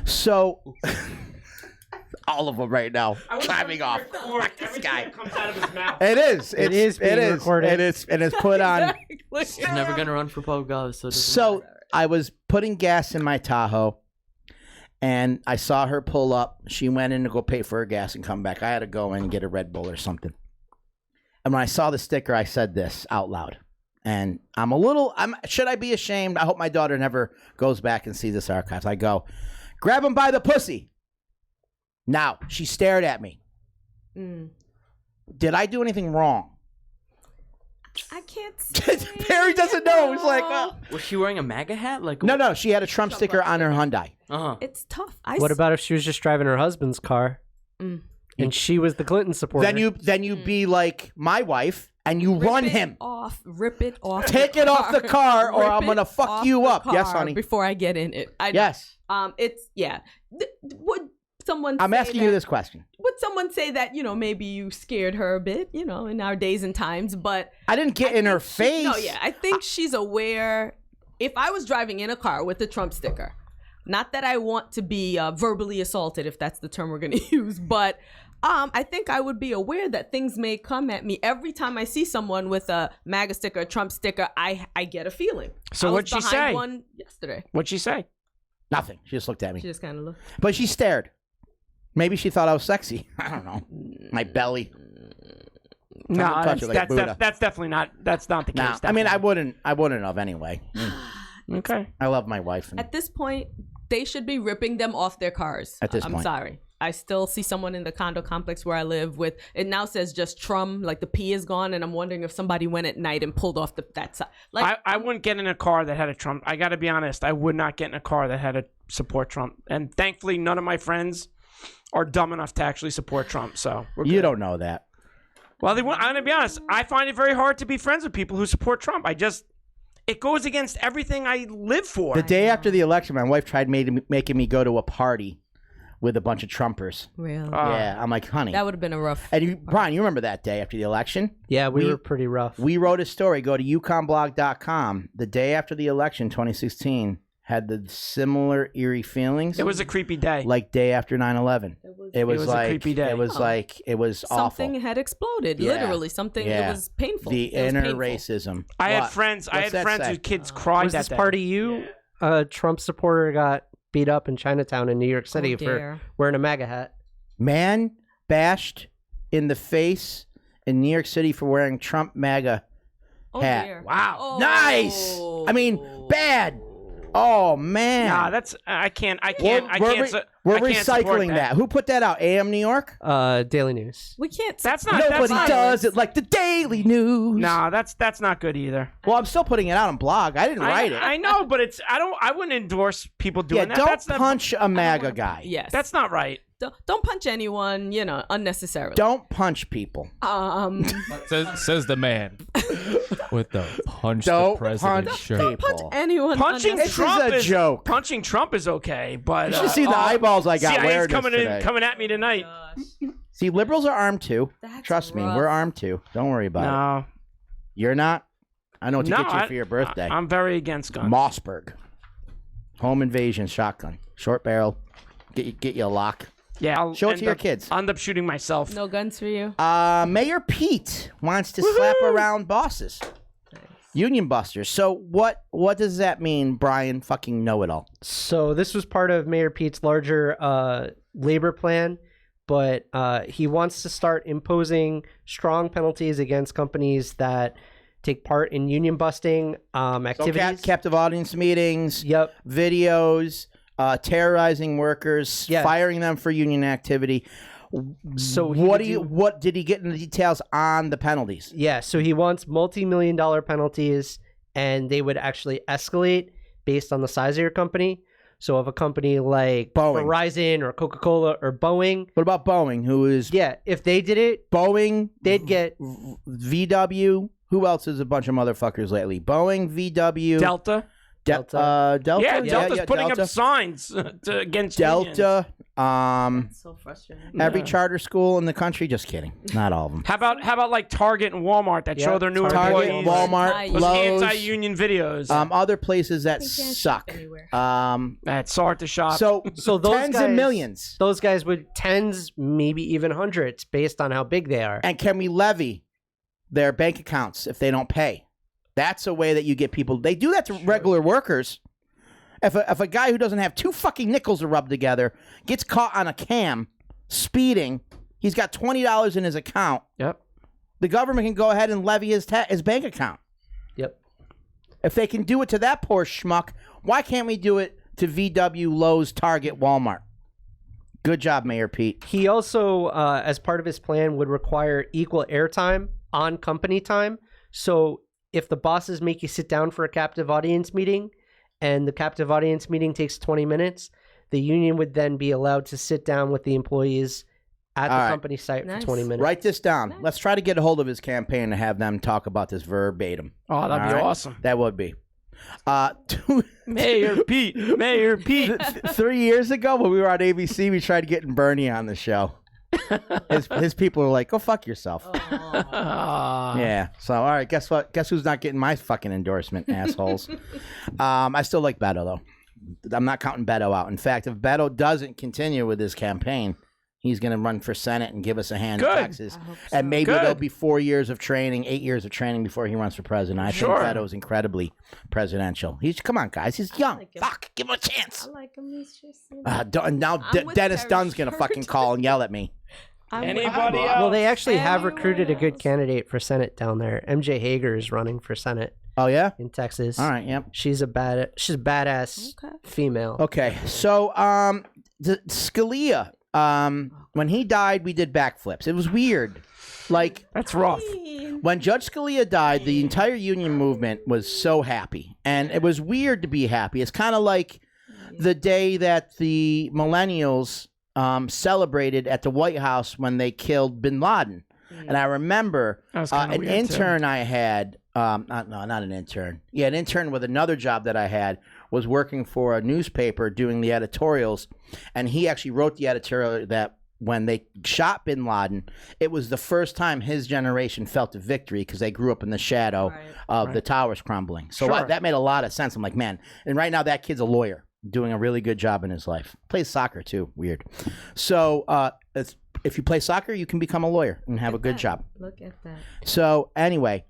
Speaker 2: So all of them right now chiming off. Fuck this guy. It is.
Speaker 5: It is being recorded.
Speaker 2: And it's put on.
Speaker 6: He's never gonna run for public office.
Speaker 2: So I was putting gas in my Tahoe, and I saw her pull up. She went in to go pay for her gas and come back. I had to go in and get a Red Bull or something. And when I saw the sticker, I said this out loud. And should I be ashamed? I hope my daughter never goes back and sees this archives. I go, grab him by the pussy. Now, she stared at me. Did I do anything wrong?
Speaker 4: I can't say.
Speaker 2: Perry doesn't know. He's like, well.
Speaker 6: Was she wearing a MAGA hat? Like
Speaker 2: No, she had a Trump sticker on her Hyundai.
Speaker 4: It's tough.
Speaker 5: What about if she was just driving her husband's car and she was the Clinton supporter?
Speaker 2: Then you be like my wife. And you run him
Speaker 4: rip it off.
Speaker 2: Take it off the car, or I'm gonna fuck you up. Yes, honey.
Speaker 4: Before I get in it.
Speaker 2: Yes.
Speaker 4: Would someone?
Speaker 2: I'm asking you this question.
Speaker 4: Would someone say that maybe you scared her a bit, in our days and times? But
Speaker 2: I didn't get in her face.
Speaker 4: I think she's aware. If I was driving in a car with a Trump sticker, not that I want to be verbally assaulted, if that's the term we're gonna use, but. I think I would be aware that things may come at me every time I see someone with a MAGA sticker, a Trump sticker. I get a feeling.
Speaker 3: So what'd she say?
Speaker 4: One yesterday.
Speaker 3: What'd she say?
Speaker 2: Nothing. She just looked at me.
Speaker 4: She just kind of looked.
Speaker 2: But she stared. Maybe she thought I was sexy. I don't know. My belly.
Speaker 3: No, that's definitely not. That's not the case.
Speaker 2: Nah, I mean, I wouldn't have anyway.
Speaker 3: Okay.
Speaker 2: I love my wife.
Speaker 4: At this point, they should be ripping them off their cars.
Speaker 2: At this point.
Speaker 4: I'm sorry. I still see someone in the condo complex where I live with, it now says just Trump, like the P is gone, and I'm wondering if somebody went at night and pulled off that side. Like,
Speaker 3: I wouldn't get in a car that had a Trump. I got to be honest. I would not get in a car that had a support Trump. And thankfully, none of my friends are dumb enough to actually support Trump. So
Speaker 2: you don't know that.
Speaker 3: Well, I'm going to be honest. I find it very hard to be friends with people who support Trump. It goes against everything I live for.
Speaker 2: The day after the election, my wife tried making me go to a party with a bunch of Trumpers.
Speaker 4: Really?
Speaker 2: Yeah, I'm like, honey.
Speaker 4: That would have been a rough.
Speaker 2: And Brian, you remember that day after the election?
Speaker 5: Yeah, we were pretty rough.
Speaker 2: We wrote a story. Go to UCOMMblog.com. The day after the election, 2016, had the similar eerie feelings.
Speaker 3: It was a creepy day.
Speaker 2: Like day after 9/11. It was like
Speaker 3: a creepy day.
Speaker 2: It was it was awful.
Speaker 4: Something had exploded.
Speaker 2: Yeah.
Speaker 4: Literally, something.
Speaker 2: Yeah.
Speaker 4: It was painful.
Speaker 2: The inner racism.
Speaker 3: I had friends whose kids cried
Speaker 5: was
Speaker 3: that
Speaker 5: this
Speaker 3: day.
Speaker 5: part of you? A Trump supporter got beat up in Chinatown in New York City for wearing a MAGA hat.
Speaker 2: Man bashed in the face in New York City for wearing Trump MAGA hat.
Speaker 4: Dear.
Speaker 2: Wow.
Speaker 4: Oh.
Speaker 2: Nice. I mean, bad. Oh man.
Speaker 3: Nah, that's I can't.
Speaker 2: We're
Speaker 3: I can't support
Speaker 2: recycling that. Who put that out? AM New York?
Speaker 5: Daily News.
Speaker 4: We can't.
Speaker 3: That's not.
Speaker 2: Nobody
Speaker 3: that's not,
Speaker 2: does it like the Daily News.
Speaker 3: Nah, that's not good either.
Speaker 2: Well, I'm still putting it out on blog. I didn't write it.
Speaker 3: I know, but I wouldn't endorse people doing that.
Speaker 2: Don't
Speaker 3: That's
Speaker 2: punch a MAGA guy.
Speaker 4: Yes.
Speaker 3: That's not right.
Speaker 4: Don't punch anyone, unnecessarily.
Speaker 2: Don't punch people.
Speaker 8: Says the man with the punch
Speaker 2: Don't
Speaker 8: the president
Speaker 2: punch
Speaker 8: shirt.
Speaker 2: people.
Speaker 4: Punch anyone.
Speaker 3: Punching
Speaker 2: Trump
Speaker 3: Trump
Speaker 2: is a joke.
Speaker 3: Punching Trump is okay, but
Speaker 2: You should see the eyeballs I got
Speaker 3: CIA's
Speaker 2: wearing this
Speaker 3: coming
Speaker 2: today.
Speaker 3: coming at me tonight.
Speaker 2: See, liberals are armed too. Trust me, we're armed too. Don't worry about it.
Speaker 3: No,
Speaker 2: You're not? I know what to
Speaker 3: No,
Speaker 2: get you for your birthday.
Speaker 3: I'm very against guns.
Speaker 2: Mossberg. Home invasion shotgun. Short barrel. Get you a lock.
Speaker 3: Yeah, I'll
Speaker 2: Show it to
Speaker 3: end
Speaker 2: your
Speaker 3: up-
Speaker 2: kids.
Speaker 3: I'll end up shooting myself.
Speaker 4: No guns for you.
Speaker 2: Mayor Pete wants to slap around bosses. Union busters. So what does that mean, Brian? Fucking know-it-all.
Speaker 5: So this was part of Mayor Pete's larger labor plan, but he wants to start imposing strong penalties against companies that take part in union busting activities.
Speaker 2: So captive audience meetings.
Speaker 5: Yep.
Speaker 2: Videos. Terrorizing workers.
Speaker 5: Yes.
Speaker 2: Firing them for union activity.
Speaker 5: So
Speaker 2: what did he get in the details on the penalties?
Speaker 5: Yeah, so he wants multi-million-dollar penalties, and they would actually escalate based on the size of your company. So if a company like
Speaker 2: Boeing.
Speaker 5: Verizon or Coca-Cola or Boeing.
Speaker 2: What about Boeing, who is...
Speaker 5: Yeah, if they did it,
Speaker 2: Boeing,
Speaker 5: they'd get...
Speaker 2: VW. Who else is a bunch of motherfuckers lately? Boeing, VW...
Speaker 3: Delta.
Speaker 2: Delta.
Speaker 3: Yeah, Delta's putting
Speaker 2: Delta.
Speaker 3: up signs against
Speaker 2: Delta.
Speaker 4: That's so frustrating.
Speaker 2: Every charter school in the country. Just kidding. Not all of them.
Speaker 3: How about like Target and Walmart that show their new
Speaker 2: Target,
Speaker 3: employees
Speaker 2: Walmart,
Speaker 3: those
Speaker 2: Lowe's,
Speaker 3: anti-union videos?
Speaker 2: Other places that suck.
Speaker 3: At Sort the Shop.
Speaker 2: So
Speaker 5: those
Speaker 2: tens
Speaker 5: guys,
Speaker 2: and millions.
Speaker 5: Those guys would tens, maybe even hundreds, based on how big they are.
Speaker 2: And can we levy their bank accounts if they don't pay? That's a way that you get people. They do that to regular workers. If a guy who doesn't have two fucking nickels to rub together gets caught on a cam speeding, he's got $20 in his account.
Speaker 3: Yep.
Speaker 2: The government can go ahead and levy his bank account.
Speaker 5: Yep.
Speaker 2: If they can do it to that poor schmuck, why can't we do it to VW, Lowe's, Target, Walmart? Good job, Mayor Pete.
Speaker 5: He also, as part of his plan, would require equal airtime on company time. So if the bosses make you sit down for a captive audience meeting and the captive audience meeting takes 20 minutes, the union would then be allowed to sit down with the employees at the company site for 20 minutes.
Speaker 2: Write this down. Let's try to get a hold of his campaign and have them talk about this verbatim.
Speaker 3: Oh, that'd be awesome.
Speaker 2: That would be.
Speaker 3: Mayor Pete.
Speaker 2: 3 years ago when we were on ABC, we tried getting Bernie on the show. His people were like, go fuck yourself. Yeah. So, all right, guess what? Guess who's not getting my fucking endorsement, assholes? I still like Beto, though. I'm not counting Beto out. In fact, if Beto doesn't continue with his campaign, he's going to run for Senate and give us a hand in Texas. And maybe there'll be 4 years of training, 8 years of training before he runs for president. I think Beto's incredibly presidential. Come on, guys. He's young. Fuck, give him a chance.
Speaker 4: I like him. He's just...
Speaker 2: now Dennis Dunn's going to fucking call and yell at me.
Speaker 3: Anybody else?
Speaker 5: Well, they actually have recruited a good candidate for Senate down there. MJ Hager is running for Senate.
Speaker 2: Oh, yeah?
Speaker 5: In Texas.
Speaker 2: All right, yep.
Speaker 5: She's a badass female.
Speaker 2: Okay, so Scalia, when he died, we did backflips. It was weird. Like,
Speaker 3: that's rough.
Speaker 2: When Judge Scalia died, the entire union movement was so happy. And it was weird to be happy. It's kind of like the day that the millennials celebrated at the White House when they killed bin Laden. And I remember an intern I had, not an intern. Yeah, an intern with another job that I had was working for a newspaper doing the editorials. And he actually wrote the editorial that when they shot bin Laden, it was the first time his generation felt a victory because they grew up in the shadow of the towers crumbling. So that made a lot of sense. I'm like, man, and right now that kid's a lawyer doing a really good job in his life. Plays soccer too. Weird. So if you play soccer, you can become a lawyer and have a good job.
Speaker 4: Look at that.
Speaker 2: So anyway,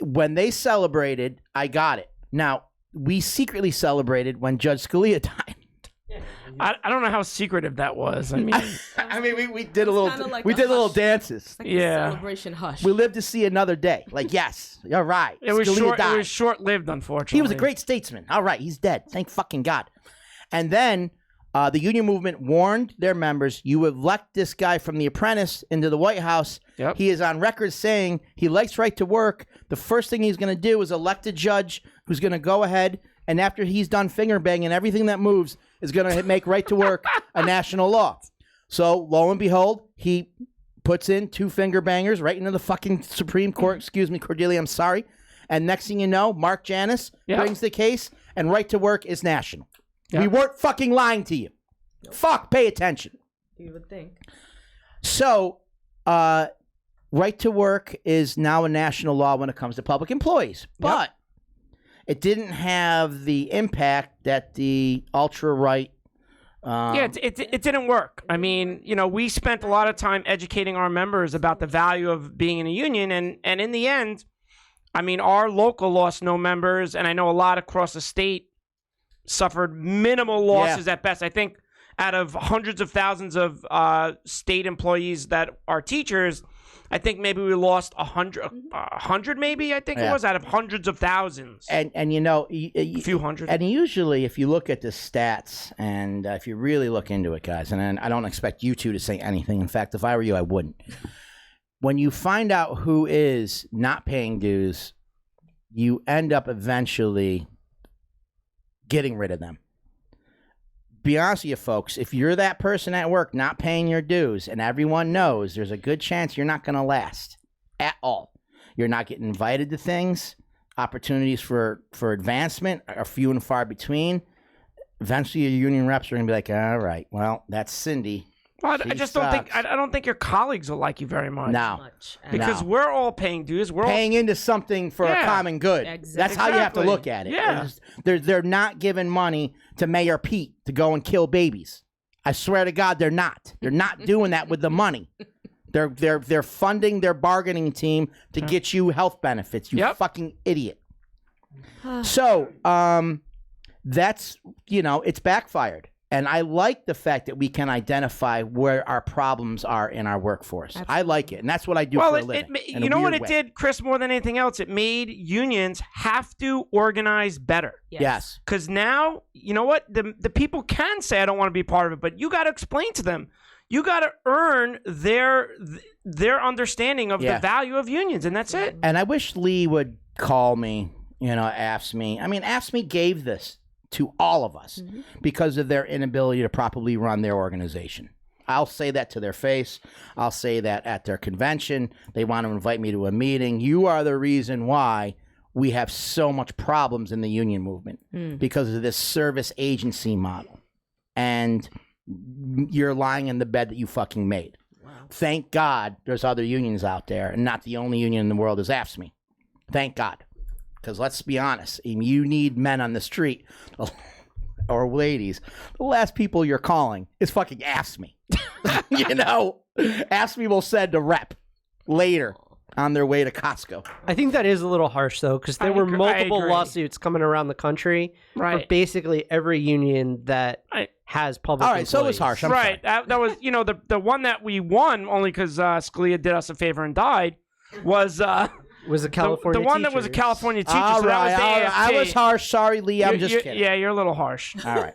Speaker 2: when they celebrated, I got it. Now, we secretly celebrated when Judge Scalia died.
Speaker 3: I don't know how secretive that was. I mean,
Speaker 2: I mean, we did a little,
Speaker 4: like
Speaker 2: we
Speaker 4: a
Speaker 2: did little
Speaker 4: hush.
Speaker 2: dances.
Speaker 4: Like a
Speaker 3: Yeah.
Speaker 4: celebration hush.
Speaker 2: We lived to see another day. Like, yes, you're right.
Speaker 3: it was
Speaker 2: Scalia
Speaker 3: short.
Speaker 2: died.
Speaker 3: It was short-lived, unfortunately.
Speaker 2: He was a great statesman. All right, he's dead. Thank fucking God. And then the union movement warned their members, you elect this guy from The Apprentice into the White House.
Speaker 3: Yep.
Speaker 2: He is on record saying he likes right to work. The first thing he's going to do is elect a judge who's going to go ahead, and after he's done finger banging, everything that moves is going to make right to work a national law. So lo and behold, he puts in 2 finger bangers right into the fucking Supreme Court. Excuse me, Cordelia, I'm sorry. And next thing you know, Mark Janus brings the case, and right to work is national. We weren't fucking lying to you. Fuck, pay attention.
Speaker 4: You would think.
Speaker 2: So, right to work is now a national law when it comes to public employees. But it didn't have the impact that the ultra-right...
Speaker 3: it didn't work. I mean, you know, we spent a lot of time educating our members about the value of being in a union, and in the end, I mean, our local lost no members, and I know a lot across the state suffered minimal losses at best. I think out of hundreds of thousands of state employees that are teachers, I think maybe we lost 100 maybe, I think it was, out of hundreds of thousands.
Speaker 2: And you know,
Speaker 3: a few hundred.
Speaker 2: And usually if you look at the stats, and if you really look into it, guys, and I don't expect you two to say anything. In fact, if I were you, I wouldn't. When you find out who is not paying dues, you end up eventually getting rid of them. Be honest with you, folks. If you're that person at work not paying your dues, and everyone knows, there's a good chance you're not going to last at all. You're not getting invited to things. Opportunities for advancement are few and far between. Eventually, your union reps are going to be like, all right, well, that's Cindy.
Speaker 3: Well, I just don't think I don't think your colleagues will like you very much.
Speaker 2: No,
Speaker 3: because we're all paying dues. We're
Speaker 2: paying into something for a common good. That's how you have to look at it.
Speaker 3: Yeah.
Speaker 2: They're not giving money to Mayor Pete to go and kill babies. I swear to God, they're not. They're not doing that with the money. They're funding their bargaining team to get you health benefits. You fucking idiot. So that's, it's backfired. And I like the fact that we can identify where our problems are in our workforce. Absolutely. I like it, and that's what I do for a living.
Speaker 3: You know what it did, Chris, more than anything else? It made unions have to organize better.
Speaker 2: Yes.
Speaker 3: Because now, you know what? The people can say, I don't want to be part of it, but you got to explain to them. You got to earn their understanding of the value of unions, and that's it.
Speaker 2: And I wish Lee would call me, ask me. I mean, ask me gave this to all of us because of their inability to properly run their organization. I'll say that to their face. I'll say that at their convention. They want to invite me to a meeting. You are the reason why we have so much problems in the union movement because of this service agency model. And you're lying in the bed that you fucking made. Wow. Thank God there's other unions out there, and not the only union in the world is AFSCME. Thank God. Because let's be honest, you need men on the street or ladies. The last people you're calling is fucking AFSCME. AFSCME will send a rep later on their way to Costco.
Speaker 5: I think that is a little harsh, though, because there were multiple lawsuits coming around the country for basically every union that has public employees.
Speaker 2: So it was harsh. I'm sorry.
Speaker 3: That was, the one that we won only because Scalia did us a favor and died was a
Speaker 5: California
Speaker 3: the one
Speaker 5: teacher.
Speaker 3: that was a California teacher.
Speaker 2: All
Speaker 3: so
Speaker 2: right,
Speaker 3: that was the AFT.
Speaker 2: I was harsh. Sorry, Lee. I'm just kidding.
Speaker 3: Yeah, you're a little harsh.
Speaker 2: All right.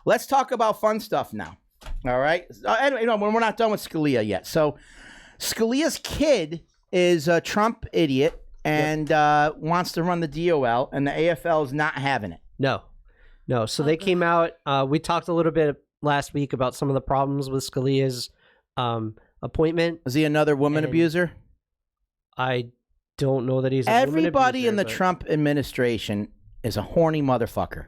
Speaker 2: Let's talk about fun stuff now. All right. Anyway, we're not done with Scalia yet. So Scalia's kid is a Trump idiot and wants to run the DOL, and the AFL is not having it.
Speaker 5: No. So they came out. We talked a little bit last week about some of the problems with Scalia's appointment.
Speaker 2: Is he another woman abuser?
Speaker 5: I don't know that he's
Speaker 2: everybody in the Trump administration is a horny motherfucker.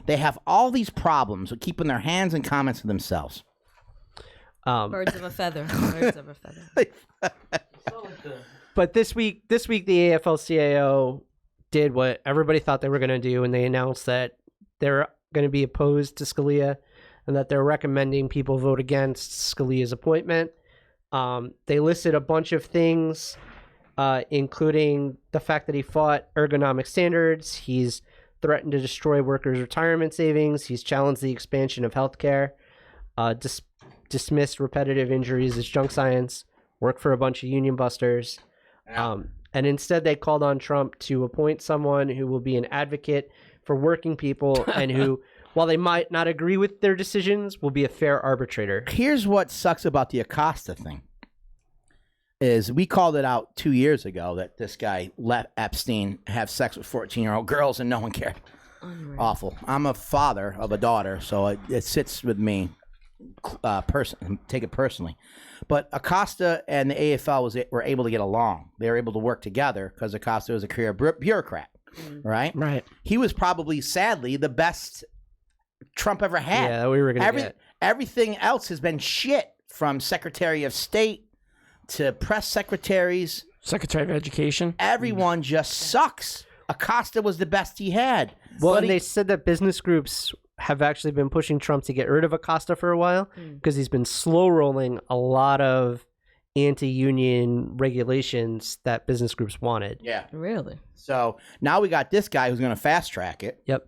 Speaker 2: They have all these problems with keeping their hands and comments to themselves.
Speaker 4: Birds of a feather. Birds of a feather.
Speaker 5: But this week the AFL-CIO did what everybody thought they were going to do, and they announced that they're going to be opposed to Scalia and that they're recommending people vote against Scalia's appointment. They listed a bunch of things, including the fact that he fought ergonomic standards. He's threatened to destroy workers' retirement savings. He's challenged the expansion of healthcare, dismissed repetitive injuries as junk science, worked for a bunch of union busters. And instead they called on Trump to appoint someone who will be an advocate for working people and who, while they might not agree with their decisions, will be a fair arbitrator.
Speaker 2: Here's what sucks about the Acosta thing. Is we called it out 2 years ago that this guy let Epstein have sex with 14-year-old girls and no one cared.
Speaker 4: Unreal.
Speaker 2: Awful. I'm a father of a daughter, so it sits with me. Take it personally. But Acosta and the AFL were able to get along. They were able to work together because Acosta was a career bureaucrat, right?
Speaker 3: Right.
Speaker 2: He was probably, sadly, the best Trump ever had.
Speaker 5: Yeah, we were going to get.
Speaker 2: Everything else has been shit, from Secretary of State to press secretaries.
Speaker 3: Secretary of Education.
Speaker 2: Everyone just sucks. Acosta was the best he had.
Speaker 5: Well, and they said that business groups have actually been pushing Trump to get rid of Acosta for a while because he's been slow rolling a lot of anti-union regulations that business groups wanted.
Speaker 2: Yeah.
Speaker 4: Really?
Speaker 2: So now we got this guy who's going to fast track it.
Speaker 5: Yep.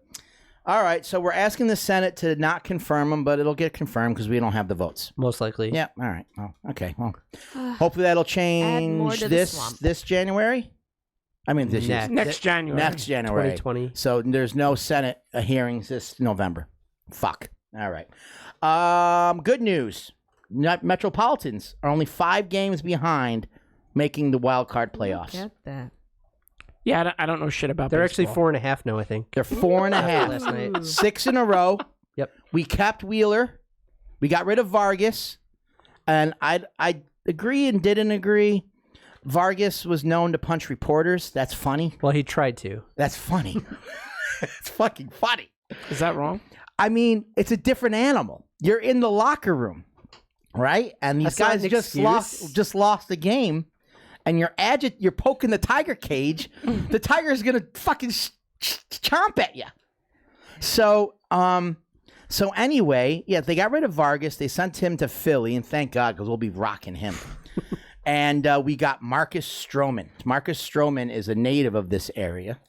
Speaker 2: All right, so we're asking the Senate to not confirm him, but it'll get confirmed because we don't have the votes.
Speaker 5: Most likely.
Speaker 2: Yeah, all right. Well, okay. Well, hopefully that'll change this January. I mean, this year.
Speaker 3: Next January.
Speaker 2: Next January.
Speaker 5: 2020.
Speaker 2: So there's no Senate hearings this November. Fuck. All right. Good news. Metropolitans are only 5 games behind making the wild card playoffs.
Speaker 4: Get that.
Speaker 3: Yeah, I don't know shit about
Speaker 5: They're
Speaker 3: baseball.
Speaker 5: actually 4.5 now, I think.
Speaker 2: They're 4.5.
Speaker 5: Last night.
Speaker 2: 6 in a row.
Speaker 5: Yep.
Speaker 2: We kept Wheeler. We got rid of Vargas. And I agree and didn't agree. Vargas was known to punch reporters. That's funny.
Speaker 5: Well, he tried to.
Speaker 2: That's funny. It's fucking funny.
Speaker 3: Is that wrong?
Speaker 2: I mean, it's a different animal. You're in the locker room, right? And these
Speaker 5: That's not
Speaker 2: guys
Speaker 5: an
Speaker 2: just lost the game. And you're poking the tiger cage. The tiger's gonna fucking chomp at you. So anyway, yeah, they got rid of Vargas. They sent him to Philly, and thank God, because we'll be rocking him. And we got Marcus Stroman. Marcus Stroman is a native of this area,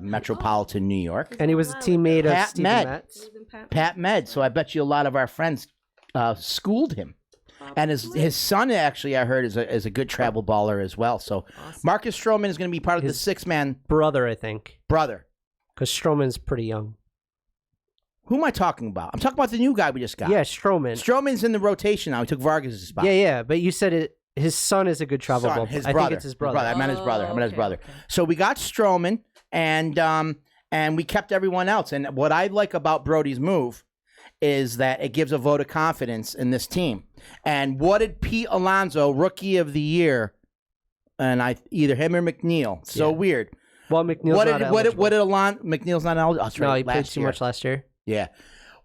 Speaker 2: metropolitan New York.
Speaker 5: And he was a teammate of Stephen Metz.
Speaker 2: Pat Med. So I bet you a lot of our friends schooled him. And his son, actually, I heard, is a good travel baller as well. So Marcus Stroman is going to be part of the 6-man.
Speaker 5: Brother, I think.
Speaker 2: Brother.
Speaker 5: Because Stroman's pretty young.
Speaker 2: Who am I talking about? I'm talking about the new guy we just got.
Speaker 5: Yeah, Stroman.
Speaker 2: Stroman's in the rotation now. He took Vargas' spot.
Speaker 5: Yeah, but you said his son is a good travel baller.
Speaker 2: His
Speaker 5: I
Speaker 2: brother.
Speaker 5: think it's his brother.
Speaker 2: I meant his brother. His brother. So we got Stroman, and we kept everyone else. And what I like about Brody's move is that it gives a vote of confidence in this team. And what did Pete Alonso, Rookie of the Year, and either him or McNeil? So weird.
Speaker 5: Well, McNeil's not eligible.
Speaker 2: What did Alonso? McNeil's not eligible. Oh, that's right.
Speaker 5: No, he played too much last year.
Speaker 2: Yeah.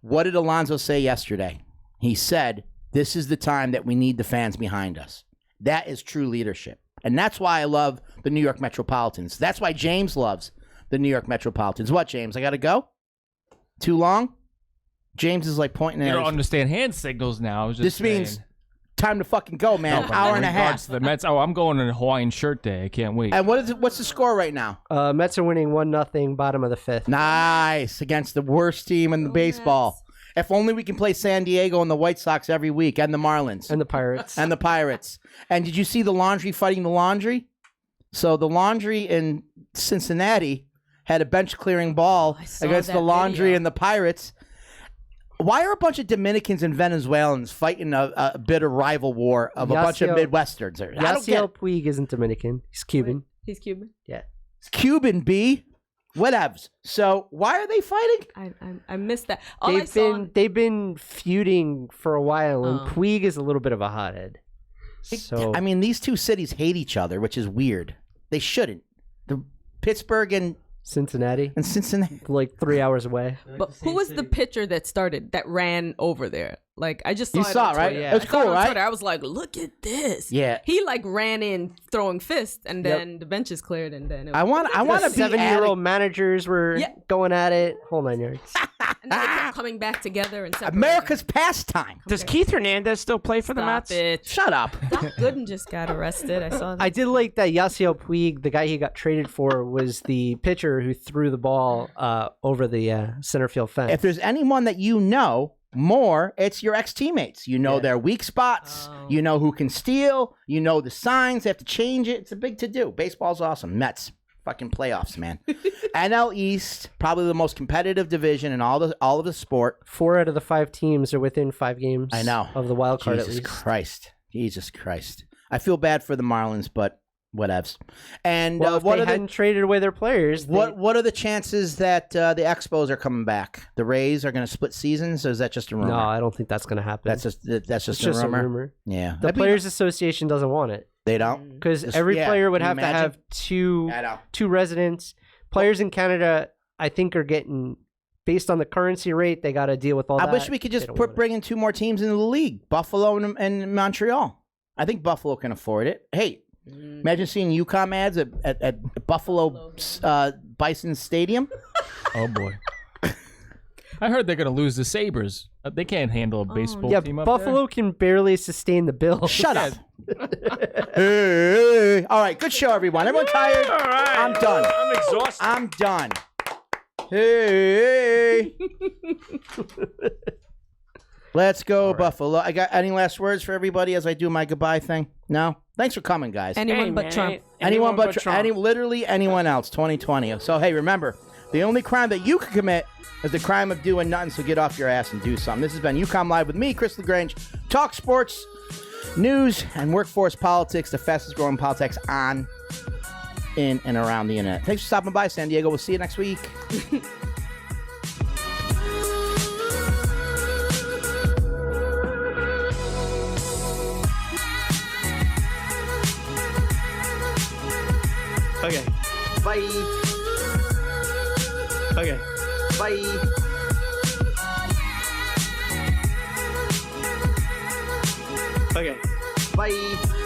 Speaker 2: What did Alonso say yesterday? He said, "This is the time that we need the fans behind us." That is true leadership. And that's why I love the New York Metropolitans. That's why James loves the New York Metropolitans. What, James? I got to go? Too long? James is like pointing at
Speaker 8: You don't understand hand signals now. I was just saying.
Speaker 2: means time to fucking go, man.
Speaker 8: No,
Speaker 2: Hour
Speaker 8: in
Speaker 2: and a
Speaker 8: regards
Speaker 2: half.
Speaker 8: to the Mets. Oh, I'm going on a Hawaiian shirt day. I can't wait.
Speaker 2: And what's the score right now?
Speaker 5: Mets are winning 1-0, bottom of the 5th.
Speaker 2: Nice. Against the worst team in the baseball. Mets. If only we can play San Diego and the White Sox every week, and the Marlins.
Speaker 5: And the Pirates.
Speaker 2: And the Pirates. And did you see the Laundry fighting the Laundry? So the Laundry in Cincinnati had a bench-clearing ball against the Laundry and the Pirates. Why are a bunch of Dominicans and Venezuelans fighting a bitter rival war of a bunch of Midwesterns? I don't get it.
Speaker 5: Puig isn't Dominican. He's Cuban.
Speaker 4: Wait, he's Cuban?
Speaker 5: Yeah.
Speaker 2: It's Cuban, B. Whatevs. So why are they fighting?
Speaker 4: I missed that.
Speaker 5: They've been feuding for a while, and Puig is a little bit of a hothead. So
Speaker 2: I mean, these two cities hate each other, which is weird. They shouldn't. The Pittsburgh and
Speaker 5: Cincinnati.
Speaker 2: And Cincinnati.
Speaker 5: Like 3 hours away.
Speaker 4: But who was the pitcher that ran over there? Like I just saw
Speaker 2: You
Speaker 4: it
Speaker 2: saw
Speaker 4: on
Speaker 2: it, right?
Speaker 4: Twitter.
Speaker 2: It was
Speaker 4: I saw
Speaker 2: cool,
Speaker 4: it on
Speaker 2: right?
Speaker 4: Twitter. I was like, look at this.
Speaker 2: Yeah.
Speaker 4: He like ran in throwing fists, and then the benches cleared, and then it was,
Speaker 2: I want to be
Speaker 5: 7-year-old managers were going at it. Hold on, yards.
Speaker 4: and then they kept coming back together and separating.
Speaker 2: America's pastime.
Speaker 3: Does Keith Hernandez still play for the Mets?
Speaker 4: It.
Speaker 2: Shut up.
Speaker 4: Doc Gooden just got arrested. I saw that.
Speaker 5: I did like that Yasiel Puig, the guy he got traded for, was the pitcher who threw the ball over the center field fence.
Speaker 2: If there's anyone that you know more, it's your ex-teammates. You know their weak spots. You know who can steal. You know the signs. They have to change it. It's a big to-do. Baseball's awesome. Mets. Fucking playoffs, man. NL East, probably the most competitive division in all of the sport.
Speaker 5: 4 out of the 5 teams are within 5 games.
Speaker 2: I know.
Speaker 5: Of the wild card,
Speaker 2: Jesus
Speaker 5: at least.
Speaker 2: Christ. Jesus Christ. I feel bad for the Marlins, but whatevs. And
Speaker 5: Well, if
Speaker 2: what
Speaker 5: they
Speaker 2: are
Speaker 5: hadn't traded away their players,
Speaker 2: what are the chances that the Expos are coming back? The Rays are going to split seasons, or is that just a rumor?
Speaker 5: No, I don't think that's going to happen.
Speaker 2: That's just
Speaker 5: It's
Speaker 2: a rumor. Yeah,
Speaker 5: The Players Association doesn't want it.
Speaker 2: They don't,
Speaker 5: because every player would
Speaker 2: can
Speaker 5: have
Speaker 2: you
Speaker 5: to have
Speaker 2: imagine?
Speaker 5: two residents. Players in Canada, I think, are getting, based on the currency rate, they got to deal with all that.
Speaker 2: I wish we could just bring in 2 more teams into the league, Buffalo and Montreal. I think Buffalo can afford it. Hey, imagine seeing UCOMM ads at Buffalo Bison Stadium.
Speaker 8: Oh boy. I heard they're going to lose the Sabres. They can't handle a baseball
Speaker 5: Yeah,
Speaker 8: team up
Speaker 5: Buffalo can barely sustain the bill.
Speaker 2: Shut up. Hey. All right, good show, everyone. Everyone tired?
Speaker 3: All right.
Speaker 2: I'm done.
Speaker 3: I'm exhausted.
Speaker 2: I'm done. Hey. Let's go, Buffalo. I got any last words for everybody as I do my goodbye thing? No? Thanks for coming, guys.
Speaker 4: Anyone but Trump.
Speaker 2: Anyone but Trump. Literally anyone else, 2020. So, hey, remember, the only crime that you can commit is the crime of doing nothing, so get off your ass and do something. This has been UCOMM Live with me, Chris LaGrange. Talk sports, news, and workforce politics, the fastest growing politics on, in, and around the internet. Thanks for stopping by, San Diego. We'll see you next week.
Speaker 5: Okay.
Speaker 2: Bye.
Speaker 5: Okay.
Speaker 2: Bye.
Speaker 5: Okay.
Speaker 2: Bye.